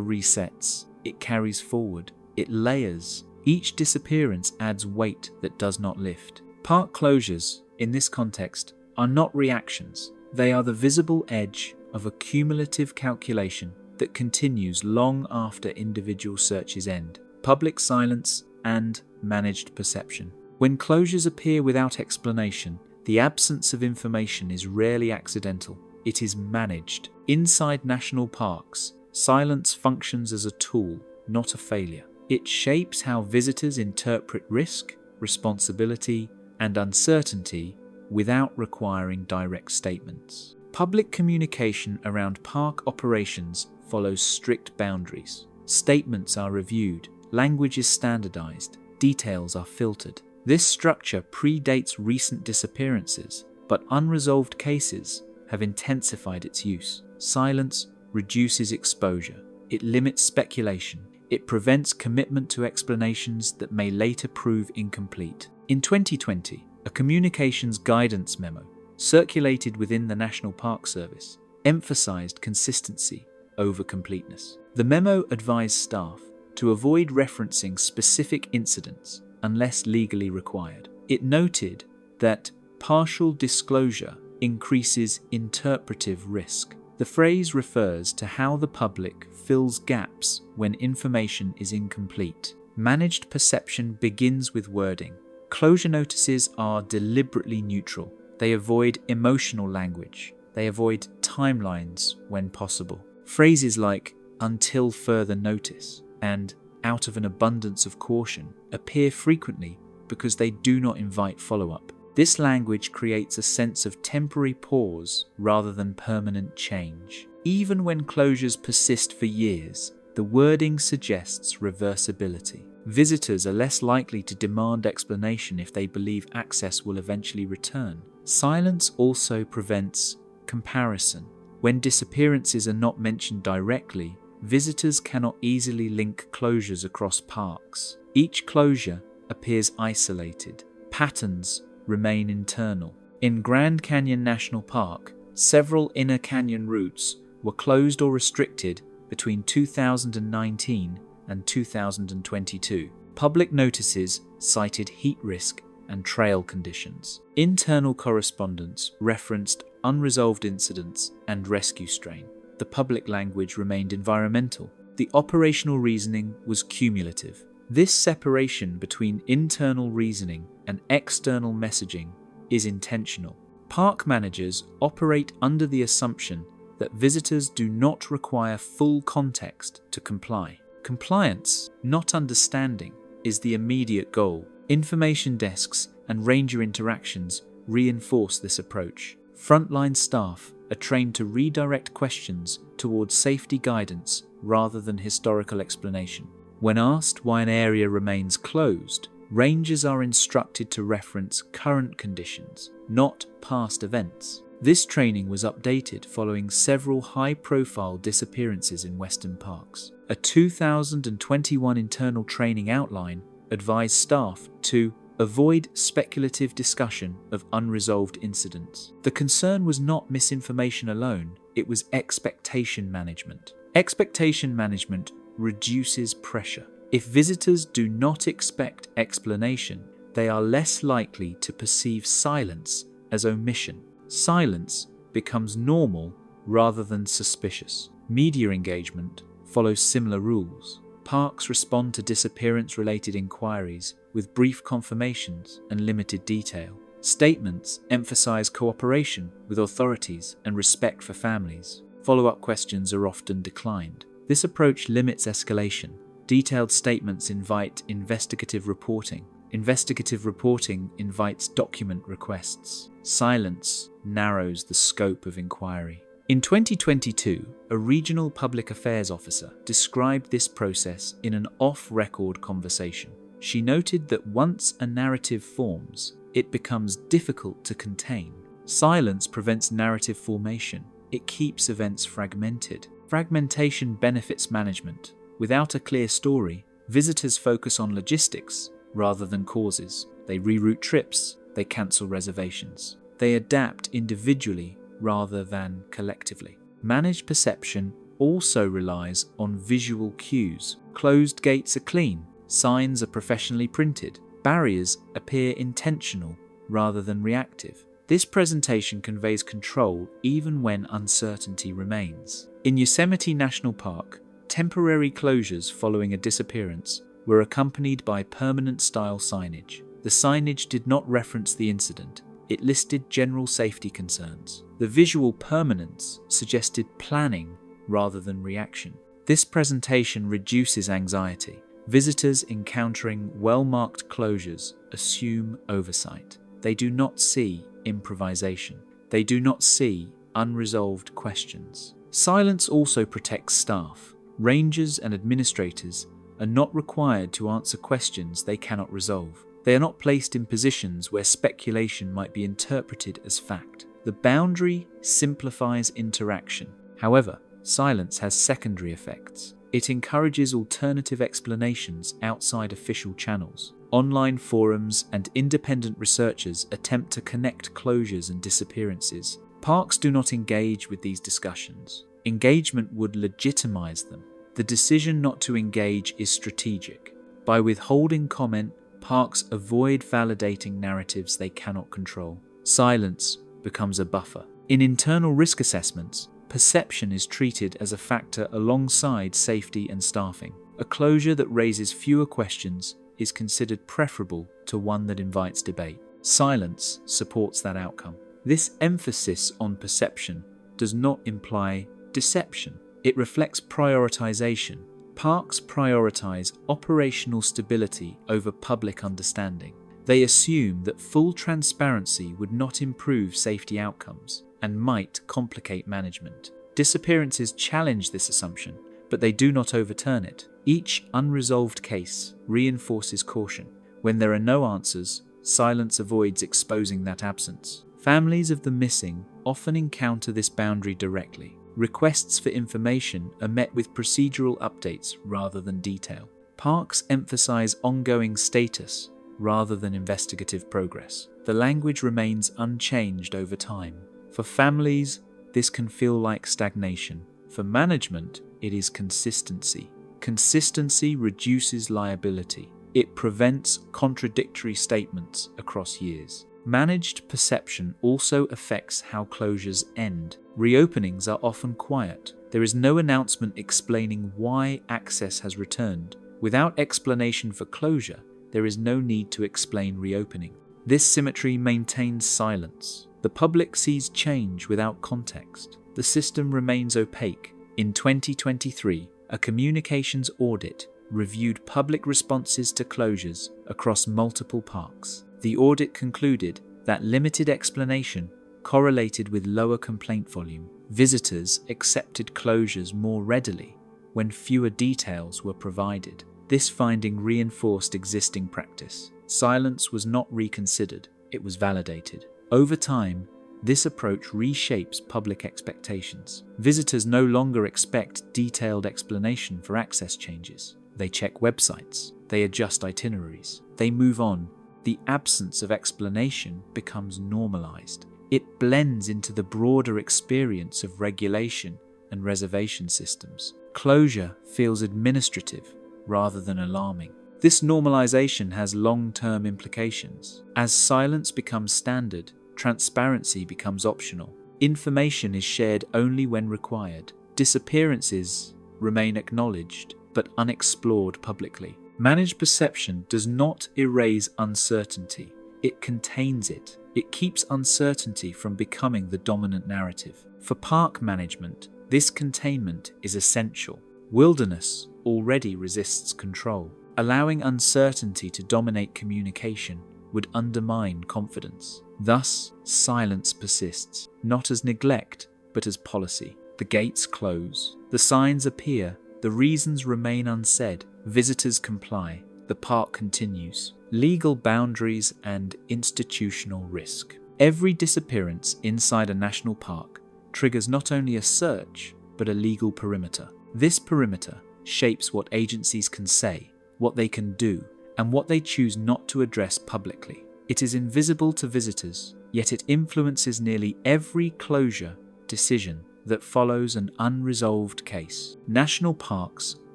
resets. It carries forward. It layers. Each disappearance adds weight that does not lift. Park closures, in this context, are not reactions. They are the visible edge of a cumulative calculation that continues long after individual searches end. Public silence and managed perception. When closures appear without explanation, the absence of information is rarely accidental. It is managed. Inside national parks, silence functions as a tool, not a failure. It shapes how visitors interpret risk, responsibility, and uncertainty without requiring direct statements. Public communication around park operations follows strict boundaries. Statements are reviewed, language is standardized, details are filtered. This structure predates recent disappearances, but unresolved cases have intensified its use. Silence reduces exposure. It limits speculation. It prevents commitment to explanations that may later prove incomplete. In 2020, a communications guidance memo circulated within the National Park Service emphasized consistency over completeness. The memo advised staff to avoid referencing specific incidents unless legally required. It noted that partial disclosure increases interpretive risk. The phrase refers to how the public fills gaps when information is incomplete. Managed perception begins with wording. Closure notices are deliberately neutral. They avoid emotional language. They avoid timelines when possible. Phrases like "until further notice" and "out of an abundance of caution" appear frequently because they do not invite follow-up. This language creates a sense of temporary pause rather than permanent change. Even when closures persist for years, the wording suggests reversibility. Visitors are less likely to demand explanation if they believe access will eventually return. Silence also prevents comparison. When disappearances are not mentioned directly, visitors cannot easily link closures across parks. Each closure appears isolated. Patterns remain internal. In Grand Canyon National Park, several inner canyon routes were closed or restricted between 2019 and 2022. Public notices cited heat risk and trail conditions. Internal correspondence referenced unresolved incidents and rescue strain. The public language remained environmental. The operational reasoning was cumulative. This separation between internal reasoning and external messaging is intentional. Park managers operate under the assumption that visitors do not require full context to comply. Compliance, not understanding, is the immediate goal. Information desks and ranger interactions reinforce this approach. Frontline staff are trained to redirect questions towards safety guidance rather than historical explanation. When asked why an area remains closed, rangers are instructed to reference current conditions, not past events. This training was updated following several high-profile disappearances in Western parks. A 2021 internal training outline advised staff to avoid speculative discussion of unresolved incidents. The concern was not misinformation alone, it was expectation management. Expectation management reduces pressure. If visitors do not expect explanation, they are less likely to perceive silence as omission. Silence becomes normal rather than suspicious. Media engagement follows similar rules. Parks respond to disappearance-related inquiries with brief confirmations and limited detail. Statements emphasize cooperation with authorities and respect for families. Follow-up questions are often declined. This approach limits escalation. Detailed statements invite investigative reporting. Investigative reporting invites document requests. Silence narrows the scope of inquiry. In 2022, a regional public affairs officer described this process in an off-record conversation. She noted that once a narrative forms, it becomes difficult to contain. Silence prevents narrative formation. It keeps events fragmented. Fragmentation benefits management. Without a clear story, visitors focus on logistics rather than causes. They reroute trips. They cancel reservations. They adapt individually rather than collectively. Managed perception also relies on visual cues. Closed gates are clean. Signs are professionally printed. Barriers appear intentional rather than reactive. This presentation conveys control even when uncertainty remains. In Yosemite National Park, temporary closures following a disappearance were accompanied by permanent-style signage. The signage did not reference the incident. It listed general safety concerns. The visual permanence suggested planning rather than reaction. This presentation reduces anxiety. Visitors encountering well-marked closures assume oversight. They do not see improvisation. They do not see unresolved questions. Silence also protects staff. Rangers and administrators are not required to answer questions they cannot resolve. They are not placed in positions where speculation might be interpreted as fact. The boundary simplifies interaction. However, silence has secondary effects. It encourages alternative explanations outside official channels. Online forums and independent researchers attempt to connect closures and disappearances. Parks do not engage with these discussions. Engagement would legitimize them. The decision not to engage is strategic. By withholding comment, parks avoid validating narratives they cannot control. Silence becomes a buffer. In internal risk assessments, perception is treated as a factor alongside safety and staffing. A closure that raises fewer questions is considered preferable to one that invites debate. Silence supports that outcome. This emphasis on perception does not imply deception. It reflects prioritization. Parks prioritize operational stability over public understanding. They assume that full transparency would not improve safety outcomes and might complicate management. Disappearances challenge this assumption, but they do not overturn it. Each unresolved case reinforces caution. When there are no answers, silence avoids exposing that absence. Families of the missing often encounter this boundary directly. Requests for information are met with procedural updates rather than detail. Parks emphasize ongoing status rather than investigative progress. The language remains unchanged over time. For families, this can feel like stagnation. For management, it is consistency. Consistency reduces liability. It prevents contradictory statements across years. Managed perception also affects how closures end. Reopenings are often quiet. There is no announcement explaining why access has returned. Without explanation for closure, there is no need to explain reopening. This symmetry maintains silence. The public sees change without context. The system remains opaque. In 2023, a communications audit reviewed public responses to closures across multiple parks. The audit concluded that limited explanation correlated with lower complaint volume. Visitors accepted closures more readily when fewer details were provided. This finding reinforced existing practice. Silence was not reconsidered, it was validated. Over time, this approach reshapes public expectations. Visitors no longer expect detailed explanation for access changes. They check websites, they adjust itineraries, they move on. The absence of explanation becomes normalized. It blends into the broader experience of regulation and reservation systems. Closure feels administrative rather than alarming. This normalization has long-term implications. As silence becomes standard, transparency becomes optional. Information is shared only when required. Disappearances remain acknowledged but unexplored publicly. Managed perception does not erase uncertainty. It contains it. It keeps uncertainty from becoming the dominant narrative. For park management, this containment is essential. Wilderness already resists control. Allowing uncertainty to dominate communication would undermine confidence. Thus, silence persists, not as neglect, but as policy. The gates close, the signs appear, the reasons remain unsaid, visitors comply, the park continues. Legal boundaries and institutional risk. Every disappearance inside a national park triggers not only a search, but a legal perimeter. This perimeter shapes what agencies can say, what they can do, and what they choose not to address publicly. It is invisible to visitors, yet it influences nearly every closure decision that follows an unresolved case. National parks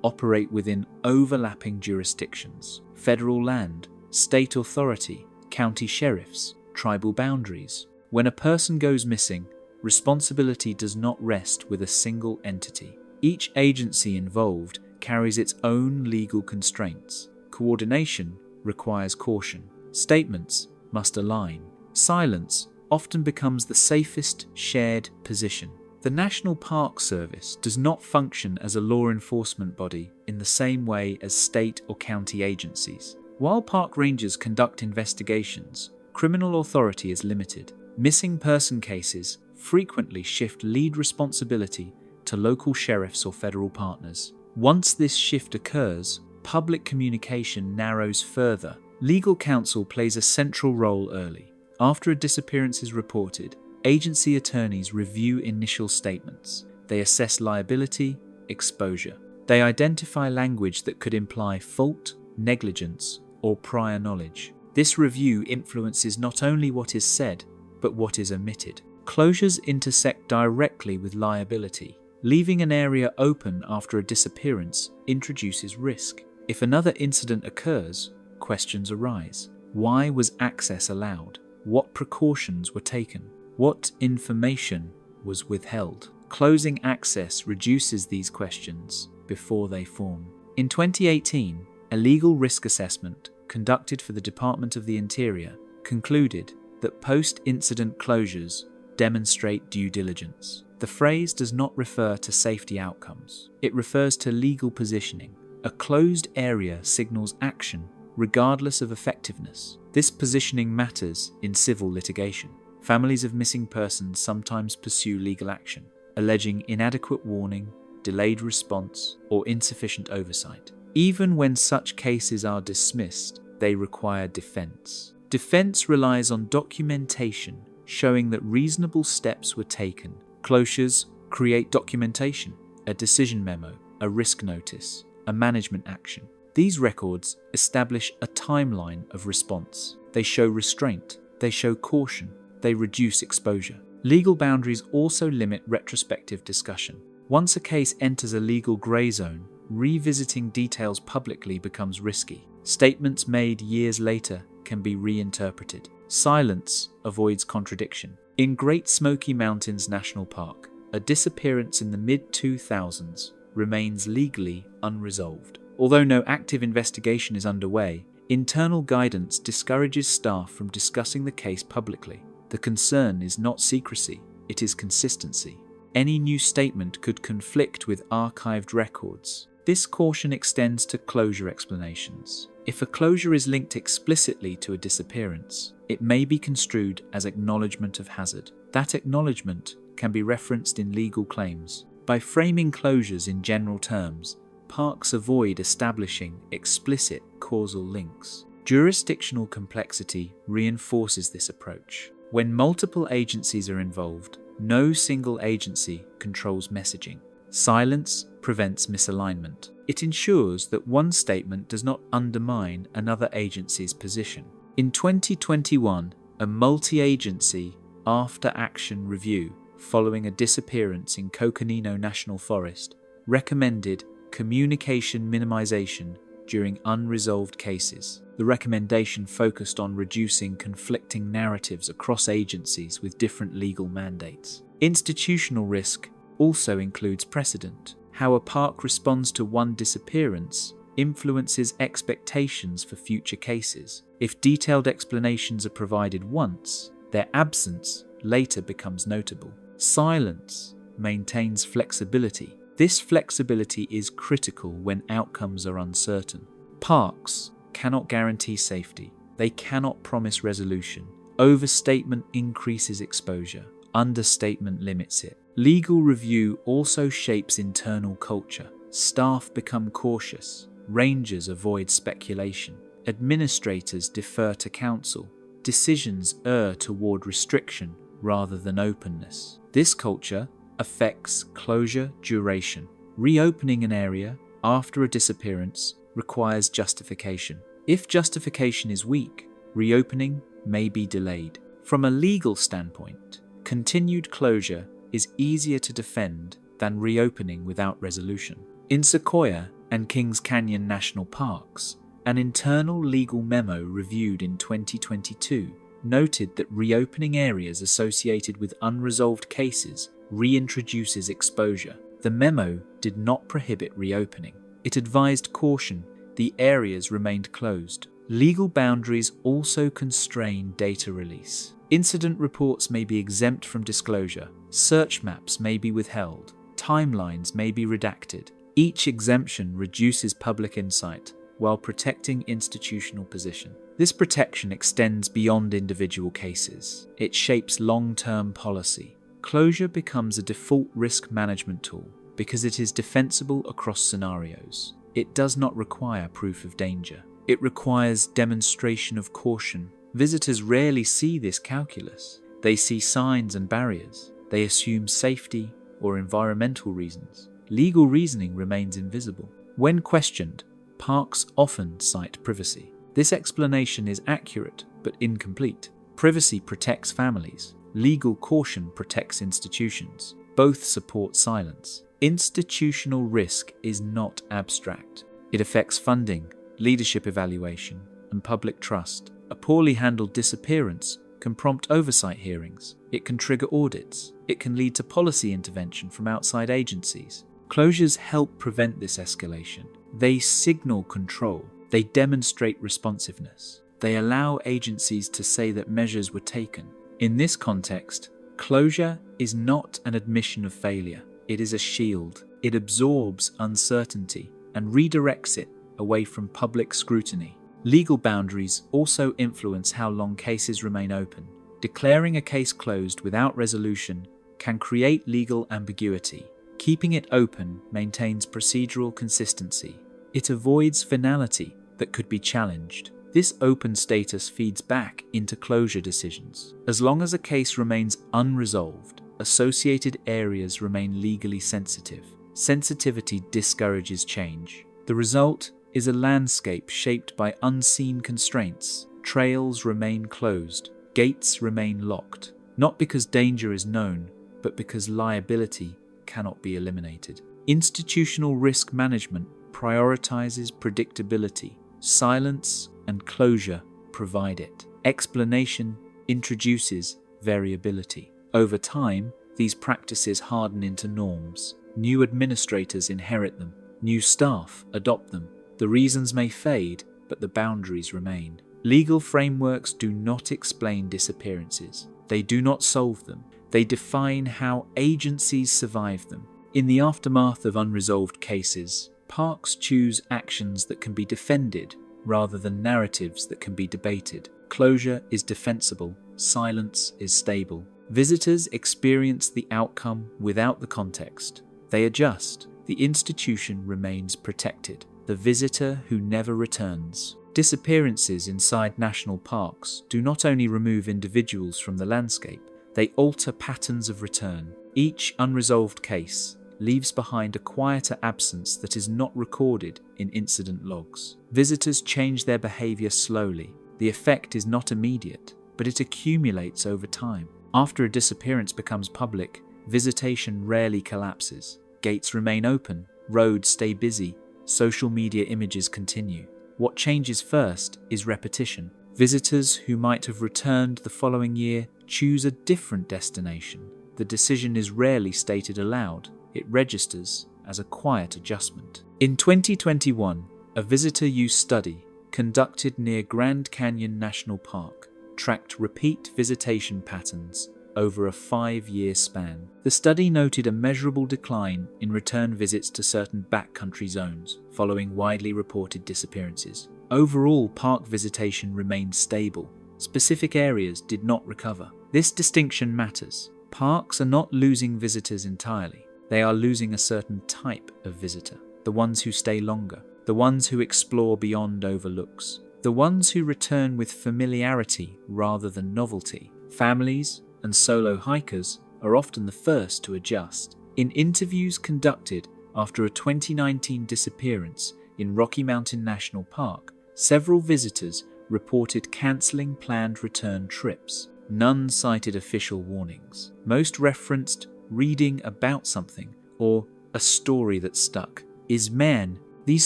operate within overlapping jurisdictions: federal land, state authority, county sheriffs, tribal boundaries. When a person goes missing, responsibility does not rest with a single entity. Each agency involved carries its own legal constraints. Coordination requires caution. Statements must align. Silence often becomes the safest shared position. The National Park Service does not function as a law enforcement body in the same way as state or county agencies. While park rangers conduct investigations, criminal authority is limited. Missing person cases frequently shift lead responsibility to local sheriffs or federal partners. Once this shift occurs, public communication narrows further. Legal counsel plays a central role early. After a disappearance is reported, agency attorneys review initial statements. They assess liability, exposure. They identify language that could imply fault, negligence, or prior knowledge. This review influences not only what is said, but what is omitted. Closures intersect directly with liability. Leaving an area open after a disappearance introduces risk. If another incident occurs, questions arise. Why was access allowed? What precautions were taken? What information was withheld? Closing access reduces these questions before they form. In 2018, a legal risk assessment conducted for the Department of the Interior concluded that post-incident closures demonstrate due diligence. The phrase does not refer to safety outcomes. It refers to legal positioning. A closed area signals action regardless of effectiveness. This positioning matters in civil litigation. Families of missing persons sometimes pursue legal action, alleging inadequate warning, delayed response, or insufficient oversight. Even when such cases are dismissed, they require defense. Defense relies on documentation showing that reasonable steps were taken. Closures create documentation, a decision memo, a risk notice, a management action. These records establish a timeline of response. They show restraint, they show caution, they reduce exposure. Legal boundaries also limit retrospective discussion. Once a case enters a legal grey zone, revisiting details publicly becomes risky. Statements made years later can be reinterpreted. Silence avoids contradiction. In Great Smoky Mountains National Park, a disappearance in the mid-2000s remains legally unresolved. Although no active investigation is underway, internal guidance discourages staff from discussing the case publicly. The concern is not secrecy, it is consistency. Any new statement could conflict with archived records. This caution extends to closure explanations. If a closure is linked explicitly to a disappearance, it may be construed as acknowledgement of hazard. That acknowledgement can be referenced in legal claims. By framing closures in general terms, parks avoid establishing explicit causal links. Jurisdictional complexity reinforces this approach. When multiple agencies are involved, no single agency controls messaging. Silence prevents misalignment. It ensures that one statement does not undermine another agency's position. In 2021, a multi-agency after-action review following a disappearance in Coconino National Forest recommended communication minimization during unresolved cases. The recommendation focused on reducing conflicting narratives across agencies with different legal mandates. Institutional risk also includes precedent. How a park responds to one disappearance influences expectations for future cases. If detailed explanations are provided once, their absence later becomes notable. Silence maintains flexibility. This flexibility is critical when outcomes are uncertain. Parks cannot guarantee safety. They cannot promise resolution. Overstatement increases exposure. Understatement limits it. Legal review also shapes internal culture. Staff become cautious. Rangers avoid speculation. Administrators defer to counsel. Decisions err toward restriction rather than openness. This culture affects closure duration. Reopening an area after a disappearance requires justification. If justification is weak, reopening may be delayed. From a legal standpoint, continued closure is easier to defend than reopening without resolution. In Sequoia and Kings Canyon National Parks, an internal legal memo reviewed in 2022 noted that reopening areas associated with unresolved cases reintroduces exposure. The memo did not prohibit reopening. It advised caution. The areas remained closed. Legal boundaries also constrain data release. Incident reports may be exempt from disclosure. Search maps may be withheld. Timelines may be redacted. Each exemption reduces public insight while protecting institutional position. This protection extends beyond individual cases. It shapes long-term policy. Closure becomes a default risk management tool because it is defensible across scenarios. It does not require proof of danger. It requires demonstration of caution. Visitors rarely see this calculus. They see signs and barriers. They assume safety or environmental reasons. Legal reasoning remains invisible. When questioned, parks often cite privacy. This explanation is accurate but incomplete. Privacy protects families. Legal caution protects institutions. Both support silence. Institutional risk is not abstract. It affects funding, leadership evaluation, and public trust. A poorly handled disappearance can prompt oversight hearings. It can trigger audits. It can lead to policy intervention from outside agencies. Closures help prevent this escalation. They signal control. They demonstrate responsiveness. They allow agencies to say that measures were taken. In this context, closure is not an admission of failure. It is a shield. It absorbs uncertainty and redirects it away from public scrutiny. Legal boundaries also influence how long cases remain open. Declaring a case closed without resolution can create legal ambiguity. Keeping it open maintains procedural consistency. It avoids finality that could be challenged. This open status feeds back into closure decisions. As long as a case remains unresolved, associated areas remain legally sensitive. Sensitivity discourages change. The result is a landscape shaped by unseen constraints. Trails remain closed. Gates remain locked. Not because danger is known, but because liability cannot be eliminated. Institutional risk management prioritizes predictability. Silence and closure provide it. Explanation introduces variability. Over time, these practices harden into norms. New administrators inherit them. New staff adopt them. The reasons may fade, but the boundaries remain. Legal frameworks do not explain disappearances. They do not solve them. They define how agencies survive them. In the aftermath of unresolved cases, parks choose actions that can be defended rather than narratives that can be debated. Closure is defensible. Silence is stable. Visitors experience the outcome without the context. They adjust. The institution remains protected. The visitor who never returns. Disappearances inside national parks do not only remove individuals from the landscape, they alter patterns of return. Each unresolved case leaves behind a quieter absence that is not recorded in incident logs. Visitors change their behavior slowly. The effect is not immediate, but it accumulates over time. After a disappearance becomes public, visitation rarely collapses. Gates remain open, roads stay busy, social media images continue. What changes first is repetition. Visitors who might have returned the following year choose a different destination. The decision is rarely stated aloud. It registers as a quiet adjustment. In 2021, a visitor use study conducted near Grand Canyon National Park tracked repeat visitation patterns over a 5-year span. The study noted a measurable decline in return visits to certain backcountry zones following widely reported disappearances. Overall, park visitation remained stable. Specific areas did not recover. This distinction matters. Parks are not losing visitors entirely. They are losing a certain type of visitor. The ones who stay longer. The ones who explore beyond overlooks. The ones who return with familiarity rather than novelty. Families and solo hikers are often the first to adjust. In interviews conducted after a 2019 disappearance in Rocky Mountain National Park, several visitors reported cancelling planned return trips. None cited official warnings. Most referenced reading about something or a story that stuck. These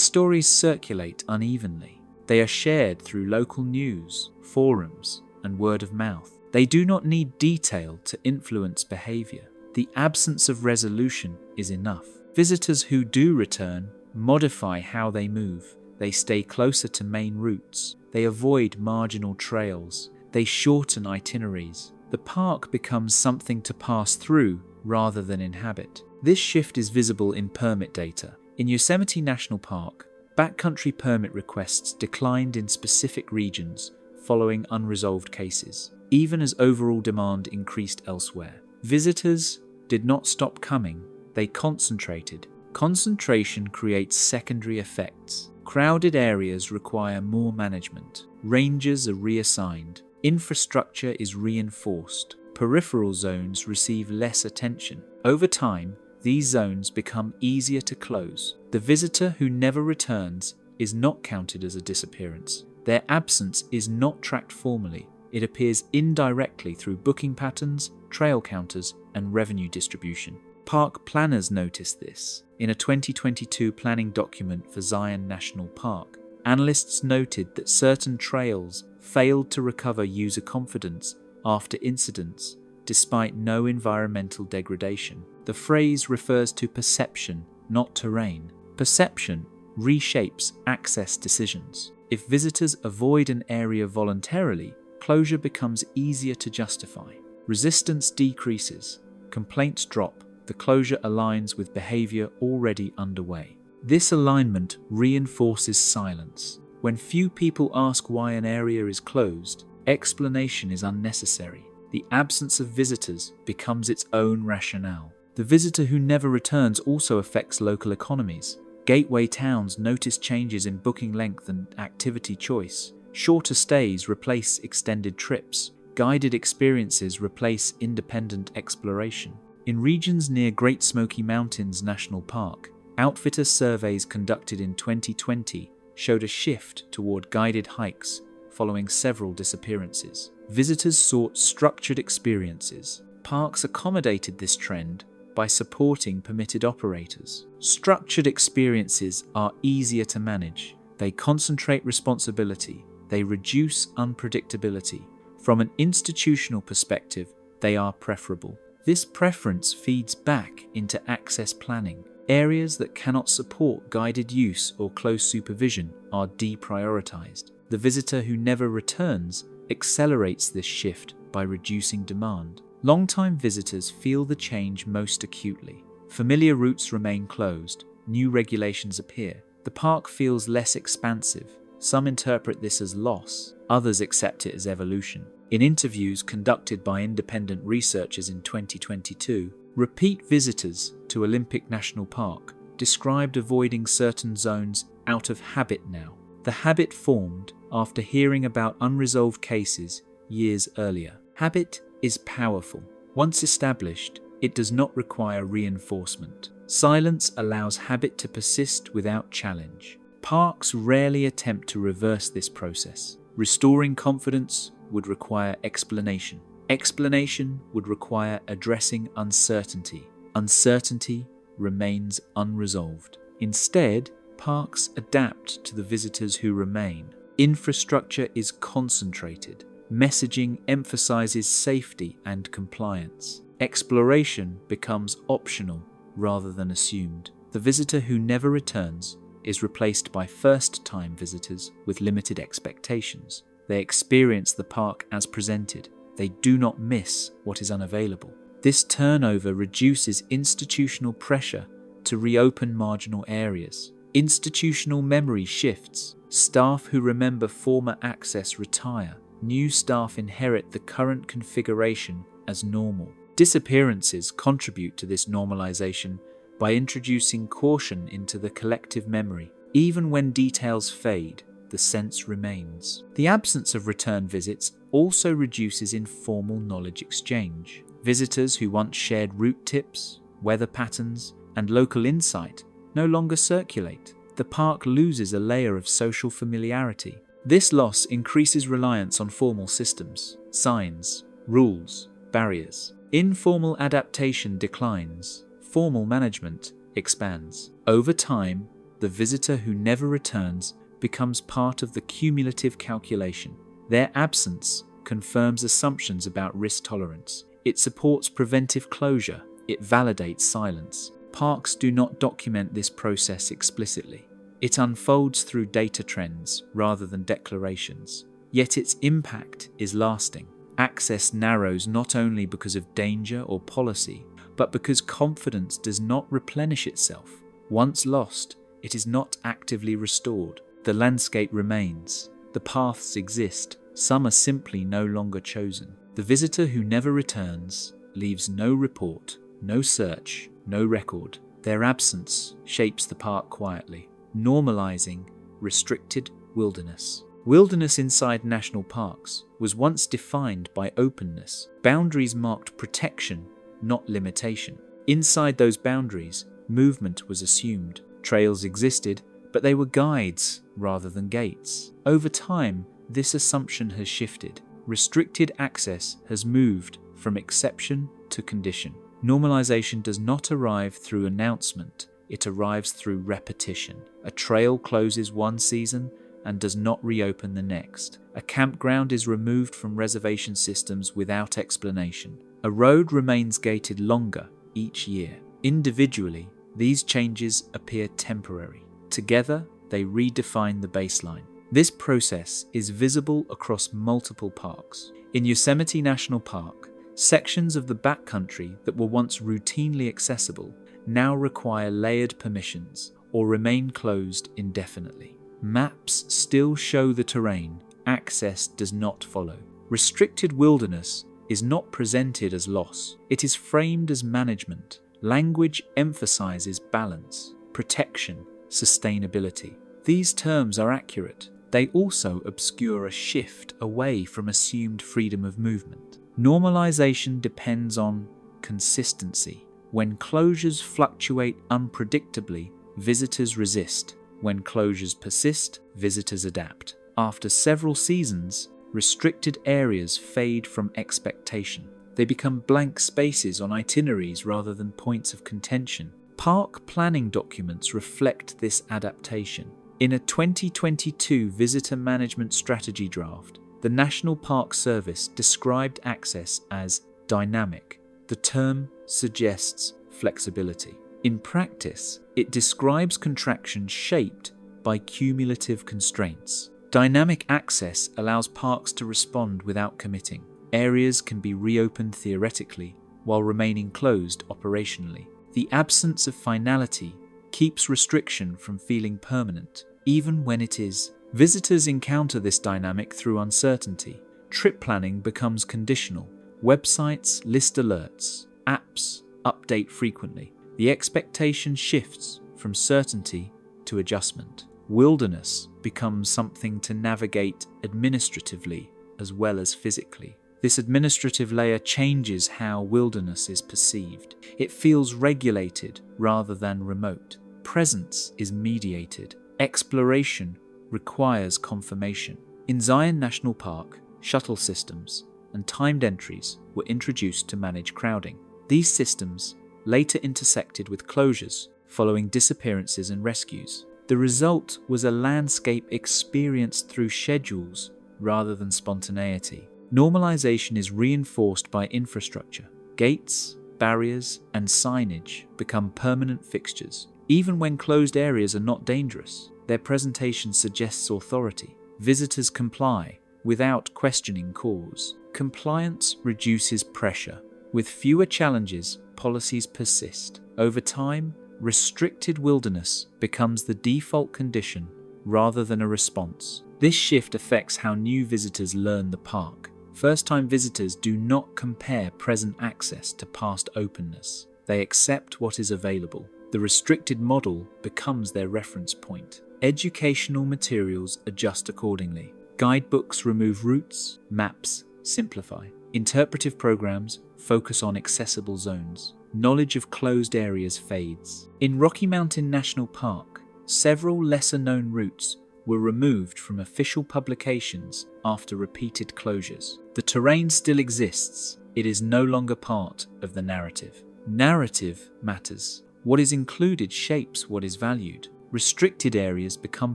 stories circulate unevenly. They are shared through local news, forums, and word of mouth. They do not need detail to influence behavior. The absence of resolution is enough. Visitors who do return modify how they move. They stay closer to main routes. They avoid marginal trails. They shorten itineraries. The park becomes something to pass through rather than inhabit. This shift is visible in permit data. In Yosemite National Park, backcountry permit requests declined in specific regions following unresolved cases, even as overall demand increased elsewhere. Visitors did not stop coming, they concentrated. Concentration creates secondary effects. Crowded areas require more management. Rangers are reassigned. Infrastructure is reinforced. Peripheral zones receive less attention. Over time, these zones become easier to close. The visitor who never returns is not counted as a disappearance. Their absence is not tracked formally. It appears indirectly through booking patterns, trail counters, and revenue distribution. Park planners noticed this. In a 2022 planning document for Zion National Park, analysts noted that certain trails failed to recover user confidence after incidents, despite no environmental degradation. The phrase refers to perception, not terrain. Perception reshapes access decisions. If visitors avoid an area voluntarily, closure becomes easier to justify. Resistance decreases, complaints drop, the closure aligns with behavior already underway. This alignment reinforces silence. When few people ask why an area is closed, explanation is unnecessary. The absence of visitors becomes its own rationale. The visitor who never returns also affects local economies. Gateway towns notice changes in booking length and activity choice. Shorter stays replace extended trips. Guided experiences replace independent exploration. In regions near Great Smoky Mountains National Park, outfitter surveys conducted in 2020 showed a shift toward guided hikes following several disappearances. Visitors sought structured experiences. Parks accommodated this trend by supporting permitted operators. Structured experiences are easier to manage. They concentrate responsibility. They reduce unpredictability. From an institutional perspective, they are preferable. This preference feeds back into access planning. Areas that cannot support guided use or close supervision are deprioritized. The visitor who never returns accelerates this shift by reducing demand. Long-time visitors feel the change most acutely. Familiar routes remain closed. New regulations appear. The park feels less expansive. Some interpret this as loss. Others accept it as evolution. In interviews conducted by independent researchers in 2022, repeat visitors to Olympic National Park described avoiding certain zones out of habit now. The habit formed after hearing about unresolved cases years earlier. Habit is powerful. Once established, it does not require reinforcement. Silence allows habit to persist without challenge. Parks rarely attempt to reverse this process. Restoring confidence would require explanation. Explanation would require addressing uncertainty. Uncertainty remains unresolved. Instead, parks adapt to the visitors who remain. Infrastructure is concentrated. Messaging emphasizes safety and compliance. Exploration becomes optional rather than assumed. The visitor who never returns is replaced by first-time visitors with limited expectations. They experience the park as presented. They do not miss what is unavailable. This turnover reduces institutional pressure to reopen marginal areas. Institutional memory shifts. Staff who remember former access retire. New staff inherit the current configuration as normal. Disappearances contribute to this normalization by introducing caution into the collective memory. Even when details fade, the sense remains. The absence of return visits also reduces informal knowledge exchange. Visitors who once shared route tips, weather patterns, and local insight no longer circulate. The park loses a layer of social familiarity. This loss increases reliance on formal systems, signs, rules, barriers. Informal adaptation declines. Formal management expands. Over time, the visitor who never returns becomes part of the cumulative calculation. Their absence confirms assumptions about risk tolerance. It supports preventive closure. It validates silence. Parks do not document this process explicitly. It unfolds through data trends rather than declarations. Yet its impact is lasting. Access narrows not only because of danger or policy, but because confidence does not replenish itself. Once lost, it is not actively restored. The landscape remains. The paths exist. Some are simply no longer chosen. The visitor who never returns leaves no report, no search, no record. Their absence shapes the park quietly, normalizing restricted wilderness. Wilderness inside national parks was once defined by openness. Boundaries marked protection, not limitation. Inside those boundaries, movement was assumed. Trails existed, but they were guides rather than gates. Over time, this assumption has shifted. Restricted access has moved from exception to condition. Normalization does not arrive through announcement, it arrives through repetition. A trail closes one season and does not reopen the next. A campground is removed from reservation systems without explanation. A road remains gated longer each year. Individually, these changes appear temporary. Together, they redefine the baseline. This process is visible across multiple parks. In Yosemite National Park, sections of the backcountry that were once routinely accessible now require layered permissions or remain closed indefinitely. Maps still show the terrain, access does not follow. Restricted wilderness is not presented as loss, it is framed as management. Language emphasizes balance, protection, sustainability. These terms are accurate. They also obscure a shift away from assumed freedom of movement. Normalization depends on consistency. When closures fluctuate unpredictably, visitors resist. When closures persist, visitors adapt. After several seasons, restricted areas fade from expectation. They become blank spaces on itineraries rather than points of contention. Park planning documents reflect this adaptation. In a 2022 visitor management strategy draft, the National Park Service described access as dynamic. The term suggests flexibility. In practice, it describes contraction shaped by cumulative constraints. Dynamic access allows parks to respond without committing. Areas can be reopened theoretically while remaining closed operationally. The absence of finality keeps restriction from feeling permanent, even when it is. Visitors encounter this dynamic through uncertainty. Trip planning becomes conditional. Websites list alerts. Apps update frequently. The expectation shifts from certainty to adjustment. Wilderness becomes something to navigate administratively as well as physically. This administrative layer changes how wilderness is perceived. It feels regulated rather than remote. Presence is mediated. Exploration requires confirmation. In Zion National Park, shuttle systems and timed entries were introduced to manage crowding. These systems later intersected with closures following disappearances and rescues. The result was a landscape experienced through schedules rather than spontaneity. Normalization is reinforced by infrastructure. Gates, barriers, and signage become permanent fixtures. Even when closed areas are not dangerous, their presentation suggests authority. Visitors comply without questioning cause. Compliance reduces pressure. With fewer challenges, policies persist. Over time, restricted wilderness becomes the default condition rather than a response. This shift affects how new visitors learn the park. First-time visitors do not compare present access to past openness. They accept what is available. The restricted model becomes their reference point. Educational materials adjust accordingly. Guidebooks remove routes, maps simplify. Interpretive programs focus on accessible zones. Knowledge of closed areas fades. In Rocky Mountain National Park, several lesser-known routes were removed from official publications after repeated closures. The terrain still exists. It is no longer part of the narrative. Narrative matters. What is included shapes what is valued. Restricted areas become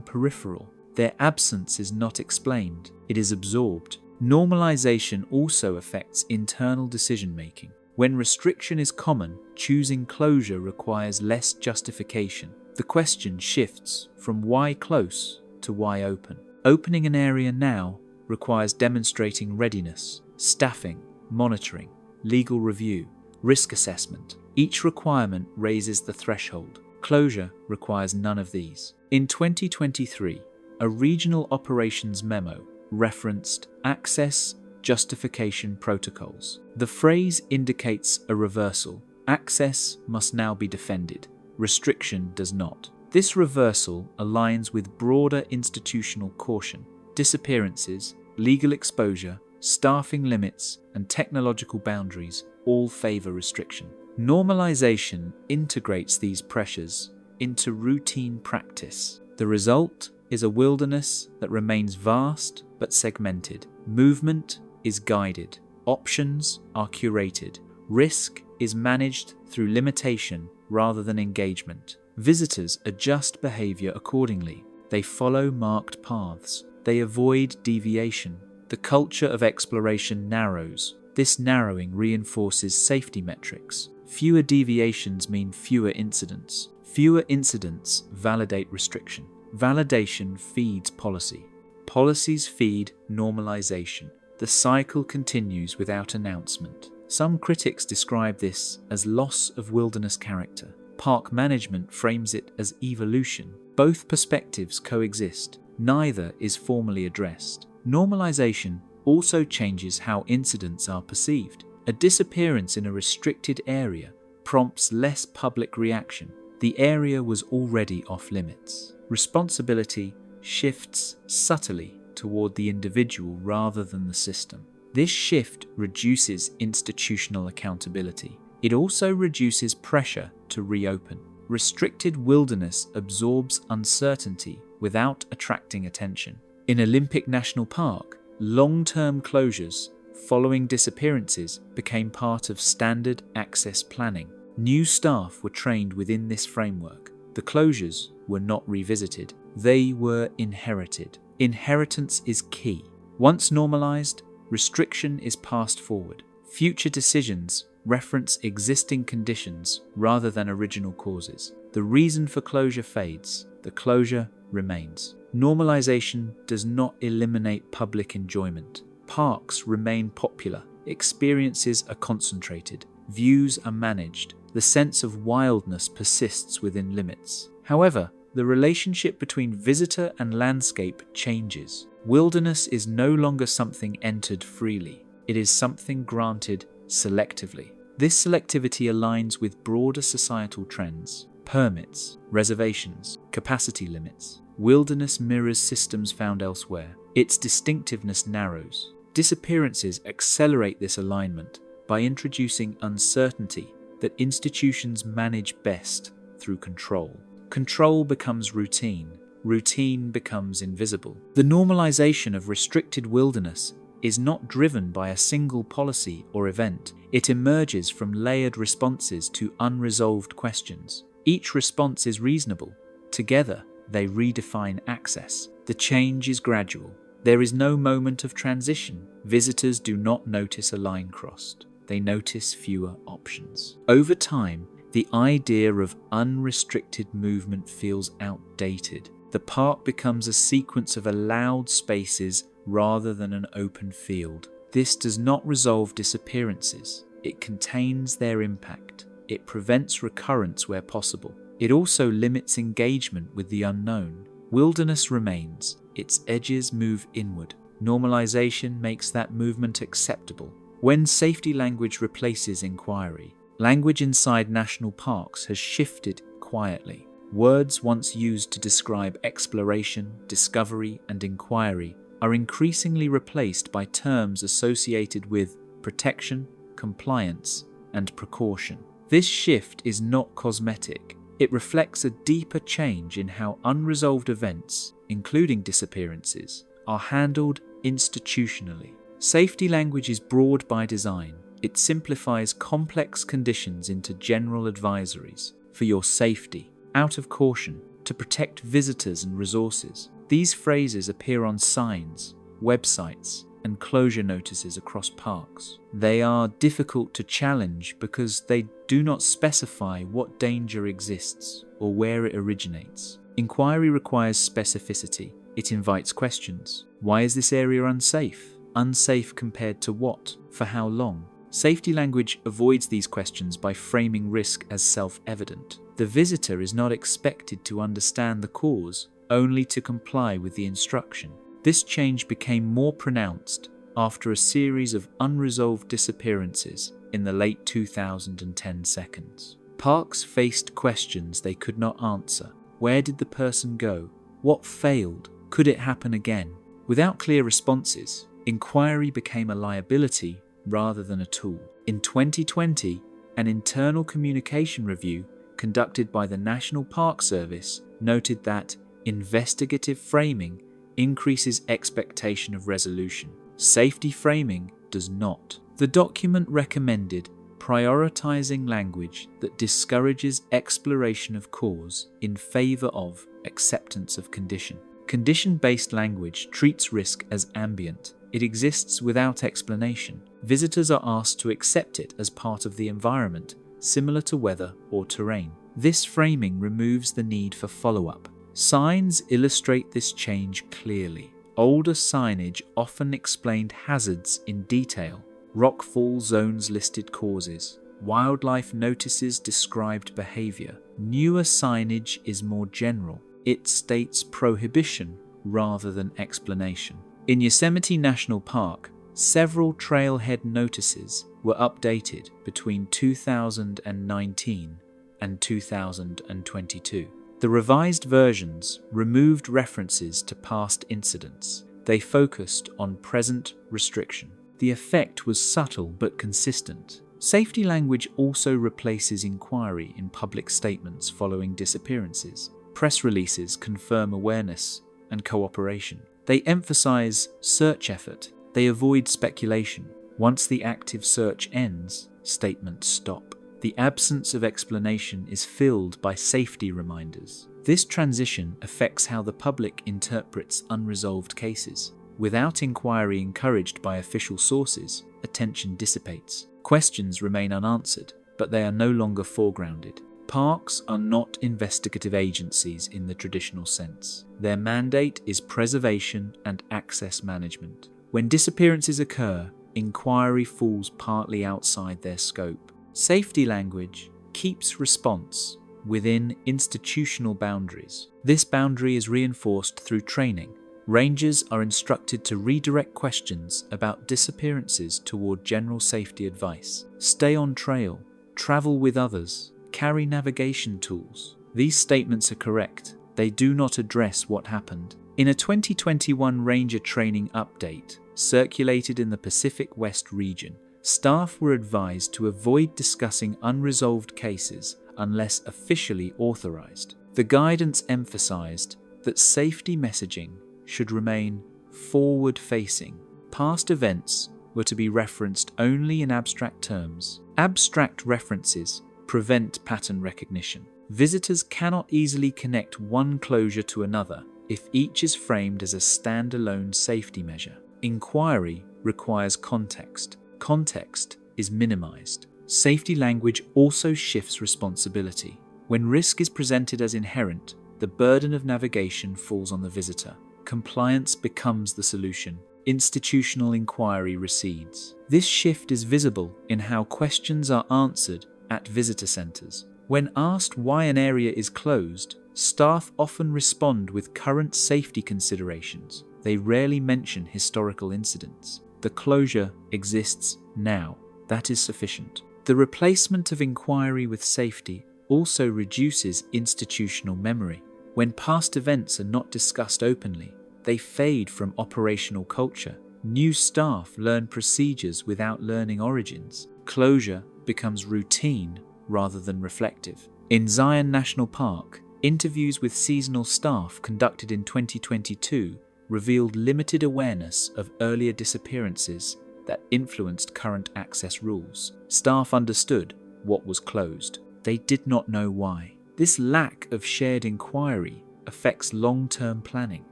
peripheral. Their absence is not explained. It is absorbed. Normalization also affects internal decision-making. When restriction is common, choosing closure requires less justification. The question shifts from why close to why open. Opening an area now requires demonstrating readiness, staffing, monitoring, legal review, risk assessment. Each requirement raises the threshold. Closure requires none of these. In 2023, a regional operations memo referenced access justification protocols. The phrase indicates a reversal. Access must now be defended. Restriction does not. This reversal aligns with broader institutional caution. Disappearances, legal exposure, staffing limits, and technological boundaries all favor restriction. Normalization integrates these pressures into routine practice. The result is a wilderness that remains vast but segmented. Movement is guided. Options are curated. Risk is managed through limitation rather than engagement. Visitors adjust behavior accordingly. They follow marked paths. They avoid deviation. The culture of exploration narrows. This narrowing reinforces safety metrics. Fewer deviations mean fewer incidents. Fewer incidents validate restriction. Validation feeds policy. Policies feed normalization. The cycle continues without announcement. Some critics describe this as loss of wilderness character. Park management frames it as evolution. Both perspectives coexist. Neither is formally addressed. Normalization also changes how incidents are perceived. A disappearance in a restricted area prompts less public reaction. The area was already off limits. Responsibility shifts subtly toward the individual rather than the system. This shift reduces institutional accountability. It also reduces pressure to reopen. Restricted wilderness absorbs uncertainty without attracting attention. In Olympic National Park, long-term closures following disappearances became part of standard access planning. New staff were trained within this framework. The closures were not revisited. They were inherited. Inheritance is key. Once normalized, restriction is passed forward. Future decisions reference existing conditions rather than original causes. The reason for closure fades. The closure remains. Normalization does not eliminate public enjoyment. Parks remain popular. Experiences are concentrated. Views are managed. The sense of wildness persists within limits. However, the relationship between visitor and landscape changes. Wilderness is no longer something entered freely. It is something granted selectively. This selectivity aligns with broader societal trends. Permits, reservations, capacity limits. Wilderness mirrors systems found elsewhere. Its distinctiveness narrows. Disappearances accelerate this alignment by introducing uncertainty that institutions manage best through control. Control becomes routine. Routine becomes invisible. The normalization of restricted wilderness is not driven by a single policy or event. It emerges from layered responses to unresolved questions. Each response is reasonable. Together, they redefine access. The change is gradual. There is no moment of transition. Visitors do not notice a line crossed. They notice fewer options. Over time, the idea of unrestricted movement feels outdated. The park becomes a sequence of allowed spaces rather than an open field. This does not resolve disappearances. It contains their impact. It prevents recurrence where possible. It also limits engagement with the unknown. Wilderness remains. Its edges move inward. Normalization makes that movement acceptable. When safety language replaces inquiry, language inside national parks has shifted quietly. Words once used to describe exploration, discovery, and inquiry are increasingly replaced by terms associated with protection, compliance, and precaution. This shift is not cosmetic. It reflects a deeper change in how unresolved events, including disappearances, are handled institutionally. Safety language is broad by design. It simplifies complex conditions into general advisories for your safety, out of caution, to protect visitors and resources. These phrases appear on signs, websites, and closure notices across parks. They are difficult to challenge because they do not specify what danger exists or where it originates. Inquiry requires specificity. It invites questions. Why is this area unsafe? Unsafe compared to what? For how long? Safety language avoids these questions by framing risk as self-evident. The visitor is not expected to understand the cause, only to comply with the instruction. This change became more pronounced after a series of unresolved disappearances in the late 2010 seconds. Parks faced questions they could not answer. Where did the person go? What failed? Could it happen again? Without clear responses, inquiry became a liability rather than a tool. In 2020, an internal communication review conducted by the National Park Service noted that investigative framing increases expectation of resolution. Safety framing does not. The document recommended prioritizing language that discourages exploration of cause in favor of acceptance of condition. Condition-based language treats risk as ambient. It exists without explanation. Visitors are asked to accept it as part of the environment similar to weather or terrain. This framing removes the need for follow-up. Signs illustrate this change clearly. Older signage often explained hazards in detail. Rockfall zones listed causes. Wildlife notices described behavior. Newer signage is more general. It states prohibition rather than explanation. In Yosemite National Park, several trailhead notices were updated between 2019 and 2022. The revised versions removed references to past incidents. They focused on present restriction. The effect was subtle but consistent. Safety language also replaces inquiry in public statements following disappearances. Press releases confirm awareness and cooperation. They emphasize search effort. They avoid speculation. Once the active search ends, statements stop. The absence of explanation is filled by safety reminders. This transition affects how the public interprets unresolved cases. Without inquiry encouraged by official sources, attention dissipates. Questions remain unanswered, but they are no longer foregrounded. Parks are not investigative agencies in the traditional sense. Their mandate is preservation and access management. When disappearances occur, inquiry falls partly outside their scope. Safety language keeps response within institutional boundaries. This boundary is reinforced through training. Rangers are instructed to redirect questions about disappearances toward general safety advice. Stay on trail, travel with others, carry navigation tools. These statements are correct. They do not address what happened. In a 2021 Ranger training update circulated in the Pacific West region, staff were advised to avoid discussing unresolved cases unless officially authorized. The guidance emphasized that safety messaging should remain forward-facing. Past events were to be referenced only in abstract terms. Abstract references prevent pattern recognition. Visitors cannot easily connect one closure to another if each is framed as a standalone safety measure. Inquiry requires context. Context is minimized. Safety language also shifts responsibility. When risk is presented as inherent, the burden of navigation falls on the visitor. Compliance becomes the solution. Institutional inquiry recedes. This shift is visible in how questions are answered at visitor centers. When asked why an area is closed, staff often respond with current safety considerations. They rarely mention historical incidents. The closure exists now. That is sufficient. The replacement of inquiry with safety also reduces institutional memory. When past events are not discussed openly, they fade from operational culture. New staff learn procedures without learning origins. Closure becomes routine rather than reflective. In Zion National Park, interviews with seasonal staff conducted in 2022 revealed limited awareness of earlier disappearances that influenced current access rules. Staff understood what was closed. They did not know why. This lack of shared inquiry affects long-term planning.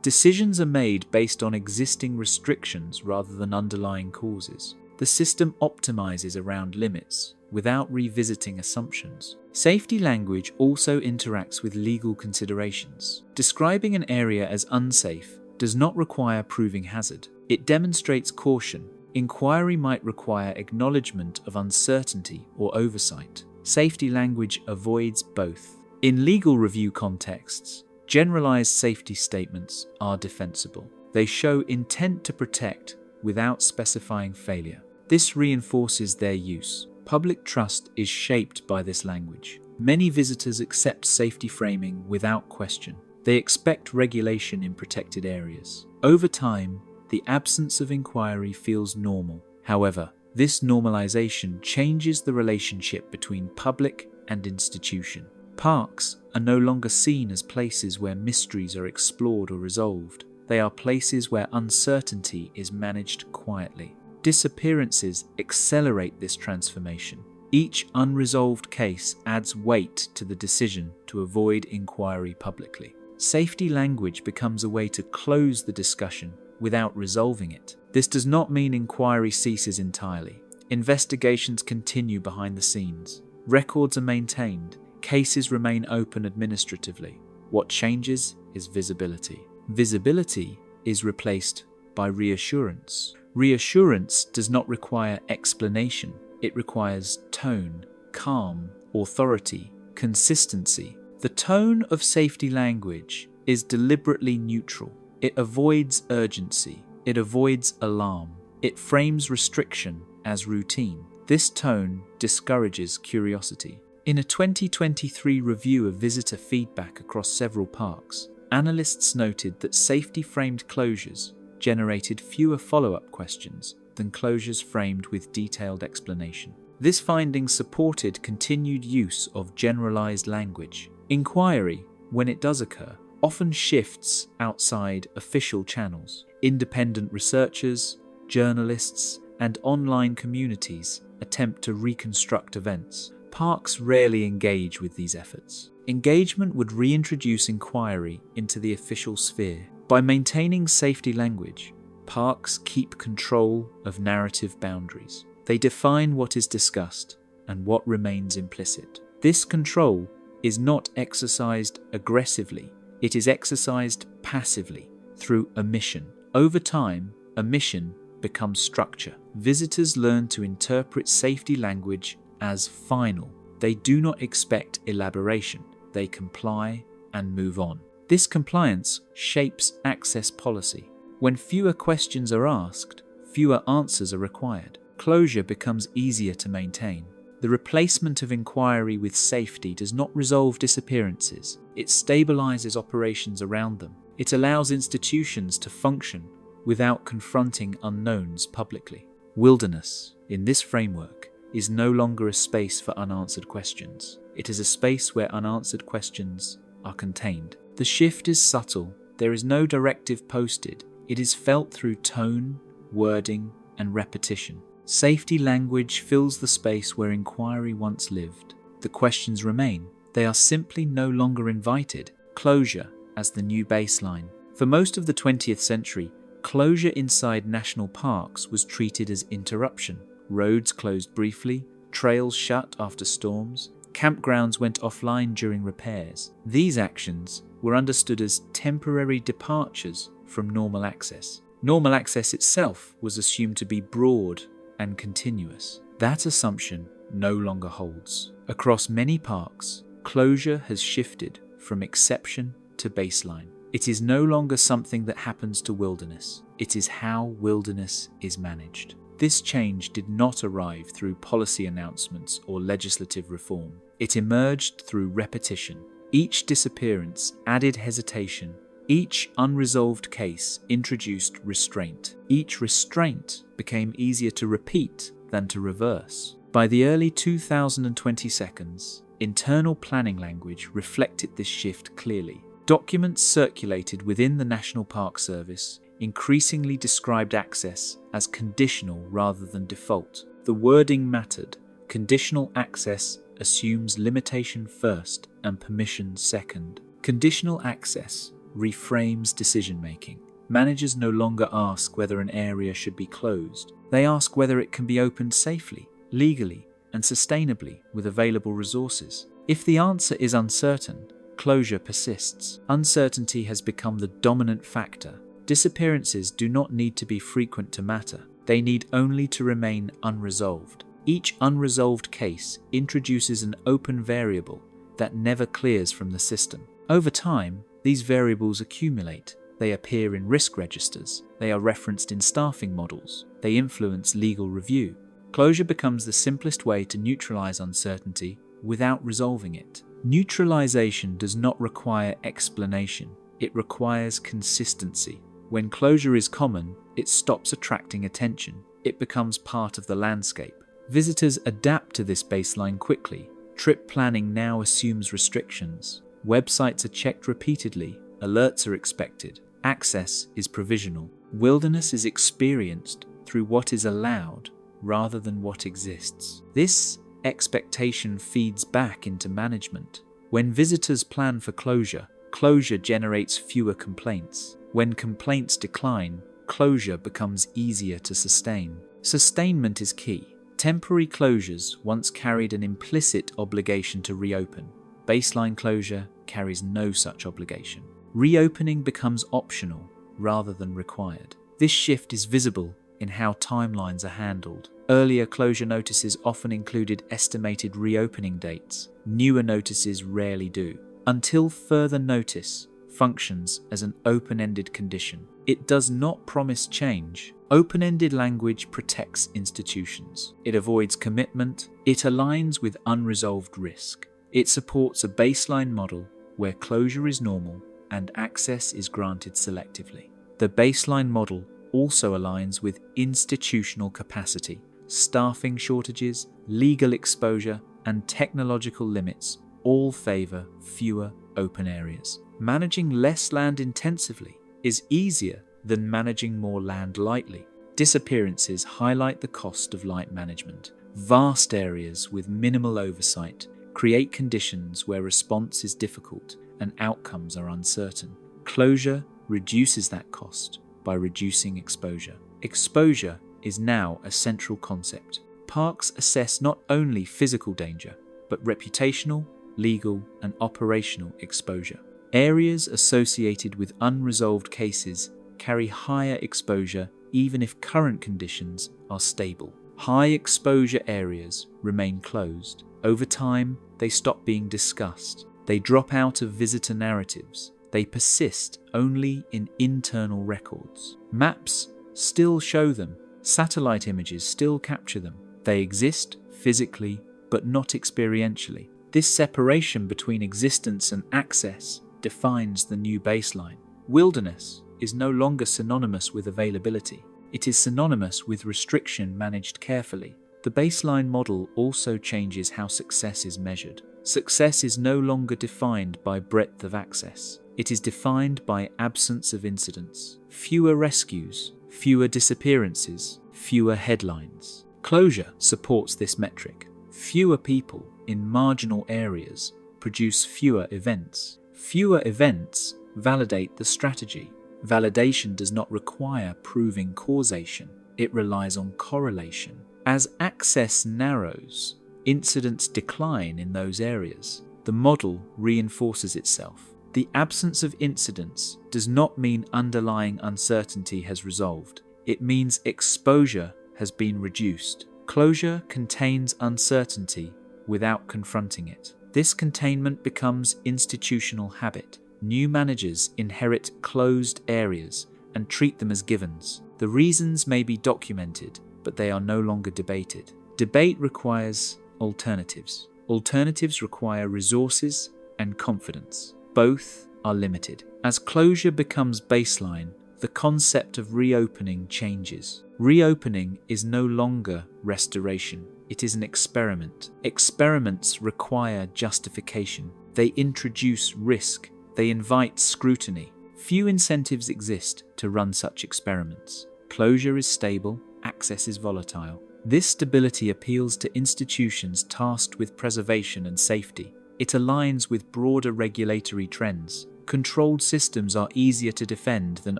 Decisions are made based on existing restrictions rather than underlying causes. The system optimizes around limits without revisiting assumptions. Safety language also interacts with legal considerations. Describing an area as unsafe does not require proving hazard. It demonstrates caution. Inquiry might require acknowledgement of uncertainty or oversight. Safety language avoids both. In legal review contexts, generalized safety statements are defensible. They show intent to protect without specifying failure. This reinforces their use. Public trust is shaped by this language. Many visitors accept safety framing without question. They expect regulation in protected areas. Over time, the absence of inquiry feels normal. However, this normalization changes the relationship between public and institution. Parks are no longer seen as places where mysteries are explored or resolved. They are places where uncertainty is managed quietly. Disappearances accelerate this transformation. Each unresolved case adds weight to the decision to avoid inquiry publicly. Safety language becomes a way to close the discussion without resolving it. This does not mean inquiry ceases entirely. Investigations continue behind the scenes. Records are maintained. Cases remain open administratively. What changes is visibility. Visibility is replaced by reassurance. Reassurance does not require explanation. It requires tone, calm, authority, consistency. The tone of safety language is deliberately neutral. It avoids urgency. It avoids alarm. It frames restriction as routine. This tone discourages curiosity. In a 2023 review of visitor feedback across several parks, analysts noted that safety-framed closures generated fewer follow-up questions than closures framed with detailed explanation. This finding supported continued use of generalized language. Inquiry, when it does occur, often shifts outside official channels. Independent researchers, journalists, and online communities attempt to reconstruct events. Parks rarely engage with these efforts. Engagement would reintroduce inquiry into the official sphere. By maintaining safety language, parks keep control of narrative boundaries. They define what is discussed and what remains implicit. This control is not exercised aggressively, it is exercised passively through omission. Over time, omission becomes structure. Visitors learn to interpret safety language as final. They do not expect elaboration. They comply and move on. This compliance shapes access policy. When fewer questions are asked, fewer answers are required. Closure becomes easier to maintain. The replacement of inquiry with safety does not resolve disappearances. It stabilizes operations around them. It allows institutions to function without confronting unknowns publicly. Wilderness, in this framework, is no longer a space for unanswered questions. It is a space where unanswered questions are contained. The shift is subtle. There is no directive posted. It is felt through tone, wording, and repetition. Safety language fills the space where inquiry once lived. The questions remain. They are simply no longer invited. Closure as the new baseline. For most of the 20th century, closure inside national parks was treated as interruption. Roads closed briefly, trails shut after storms, campgrounds went offline during repairs. These actions were understood as temporary departures from normal access. Normal access itself was assumed to be broad and continuous. That assumption no longer holds. Across many parks, closure has shifted from exception to baseline. It is no longer something that happens to wilderness. It is how wilderness is managed. This change did not arrive through policy announcements or legislative reform. It emerged through repetition. Each disappearance added hesitation. Each unresolved case introduced restraint. Each restraint became easier to repeat than to reverse. By the early 2022s, internal planning language reflected this shift clearly. Documents circulated within the National Park Service increasingly described access as conditional rather than default. The wording mattered. Conditional access assumes limitation first and permission second. Conditional access reframes decision-making. Managers no longer ask whether an area should be closed. They ask whether it can be opened safely, legally, and sustainably with available resources. If the answer is uncertain, closure persists. Uncertainty has become the dominant factor. Disappearances do not need to be frequent to matter. They need only to remain unresolved. Each unresolved case introduces an open variable that never clears from the system. Over time, these variables accumulate. They appear in risk registers. They are referenced in staffing models. They influence legal review. Closure becomes the simplest way to neutralize uncertainty without resolving it. Neutralization does not require explanation. It requires consistency. When closure is common, it stops attracting attention. It becomes part of the landscape. Visitors adapt to this baseline quickly. Trip planning now assumes restrictions. Websites are checked repeatedly. Alerts are expected. Access is provisional. Wilderness is experienced through what is allowed rather than what exists. This expectation feeds back into management. When visitors plan for closure, closure generates fewer complaints. When complaints decline, closure becomes easier to sustain. Sustainment is key. Temporary closures once carried an implicit obligation to reopen. Baseline closure carries no such obligation. Reopening becomes optional rather than required. This shift is visible in how timelines are handled. Earlier closure notices often included estimated reopening dates. Newer notices rarely do. Until further notice functions as an open-ended condition. It does not promise change. Open-ended language protects institutions. It avoids commitment. It aligns with unresolved risk. It supports a baseline model where closure is normal and access is granted selectively. The baseline model also aligns with institutional capacity. Staffing shortages, legal exposure, and technological limits all favor fewer open areas. Managing less land intensively is easier than managing more land lightly. Disappearances highlight the cost of light management. Vast areas with minimal oversight create conditions where response is difficult and outcomes are uncertain. Closure reduces that cost by reducing exposure. Exposure is now a central concept. Parks assess not only physical danger, but reputational, legal, and operational exposure. Areas associated with unresolved cases carry higher exposure even if current conditions are stable. High exposure areas remain closed. Over time, they stop being discussed. They drop out of visitor narratives. They persist only in internal records. Maps still show them. Satellite images still capture them. They exist physically, but not experientially. This separation between existence and access defines the new baseline. Wilderness is no longer synonymous with availability. It is synonymous with restriction managed carefully. The baseline model also changes how success is measured. Success is no longer defined by breadth of access. It is defined by absence of incidents. Fewer rescues, fewer disappearances, fewer headlines. Closure supports this metric. Fewer people in marginal areas produce fewer events. Fewer events validate the strategy. Validation does not require proving causation. It relies on correlation. As access narrows, incidents decline in those areas. The model reinforces itself. The absence of incidents does not mean underlying uncertainty has resolved. It means exposure has been reduced. Closure contains uncertainty without confronting it. This containment becomes institutional habit. New managers inherit closed areas and treat them as givens. The reasons may be documented, but they are no longer debated. Debate requires alternatives. Alternatives require resources and confidence. Both are limited. As closure becomes baseline, the concept of reopening changes. Reopening is no longer restoration. It is an experiment. Experiments require justification. They introduce risk. They invite scrutiny. Few incentives exist to run such experiments. Closure is stable, access is volatile. This stability appeals to institutions tasked with preservation and safety. It aligns with broader regulatory trends. Controlled systems are easier to defend than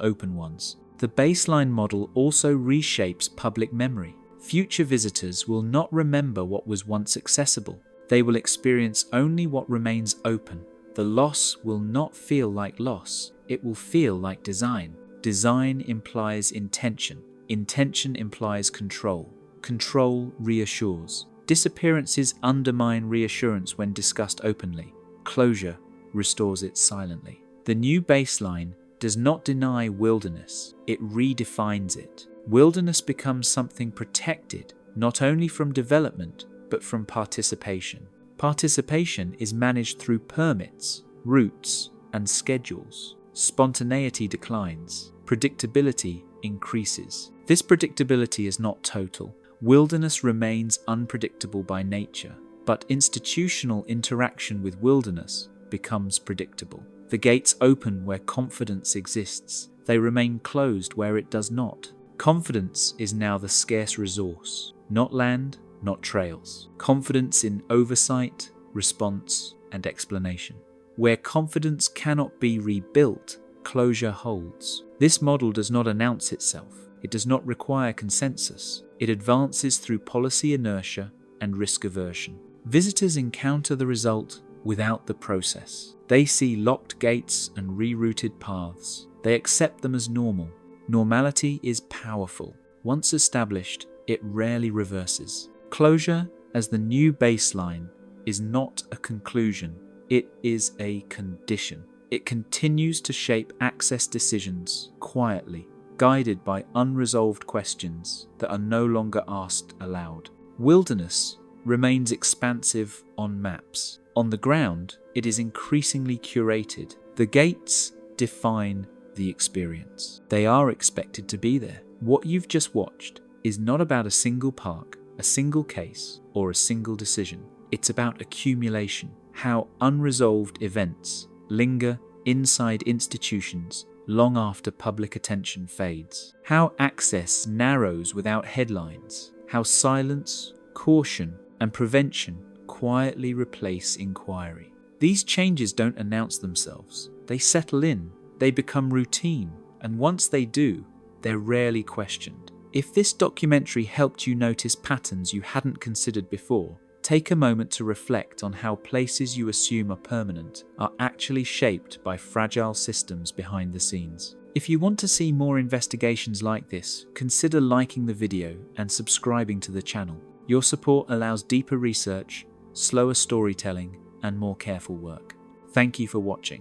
open ones. The baseline model also reshapes public memory. Future visitors will not remember what was once accessible. They will experience only what remains open. The loss will not feel like loss. It will feel like design. Design implies intention. Intention implies control. Control reassures. Disappearances undermine reassurance when discussed openly. Closure restores it silently. The new baseline does not deny wilderness, it redefines it. Wilderness becomes something protected, not only from development, but from participation. Participation is managed through permits, routes, and schedules. Spontaneity declines. Predictability increases. This predictability is not total. Wilderness remains unpredictable by nature, but institutional interaction with wilderness becomes predictable. The gates open where confidence exists. They remain closed where it does not. Confidence is now the scarce resource, not land, not trails. Confidence in oversight, response, and explanation. Where confidence cannot be rebuilt, closure holds. This model does not announce itself. It does not require consensus. It advances through policy inertia and risk aversion. Visitors encounter the result without the process. They see locked gates and rerouted paths. They accept them as normal. Normality is powerful. Once established, it rarely reverses. Closure, as the new baseline, is not a conclusion. It is a condition. It continues to shape access decisions quietly, guided by unresolved questions that are no longer asked aloud. Wilderness remains expansive on maps. On the ground, it is increasingly curated. The gates define the experience. They are expected to be there. What you've just watched is not about a single park, a single case, or a single decision. It's about accumulation, how unresolved events linger inside institutions long after public attention fades, how access narrows without headlines, how silence, caution, and prevention quietly replace inquiry. These changes don't announce themselves. They settle in, they become routine, and once they do, they're rarely questioned. If this documentary helped you notice patterns you hadn't considered before, take a moment to reflect on how places you assume are permanent are actually shaped by fragile systems behind the scenes. If you want to see more investigations like this, consider liking the video and subscribing to the channel. Your support allows deeper research, slower storytelling, and more careful work. Thank you for watching.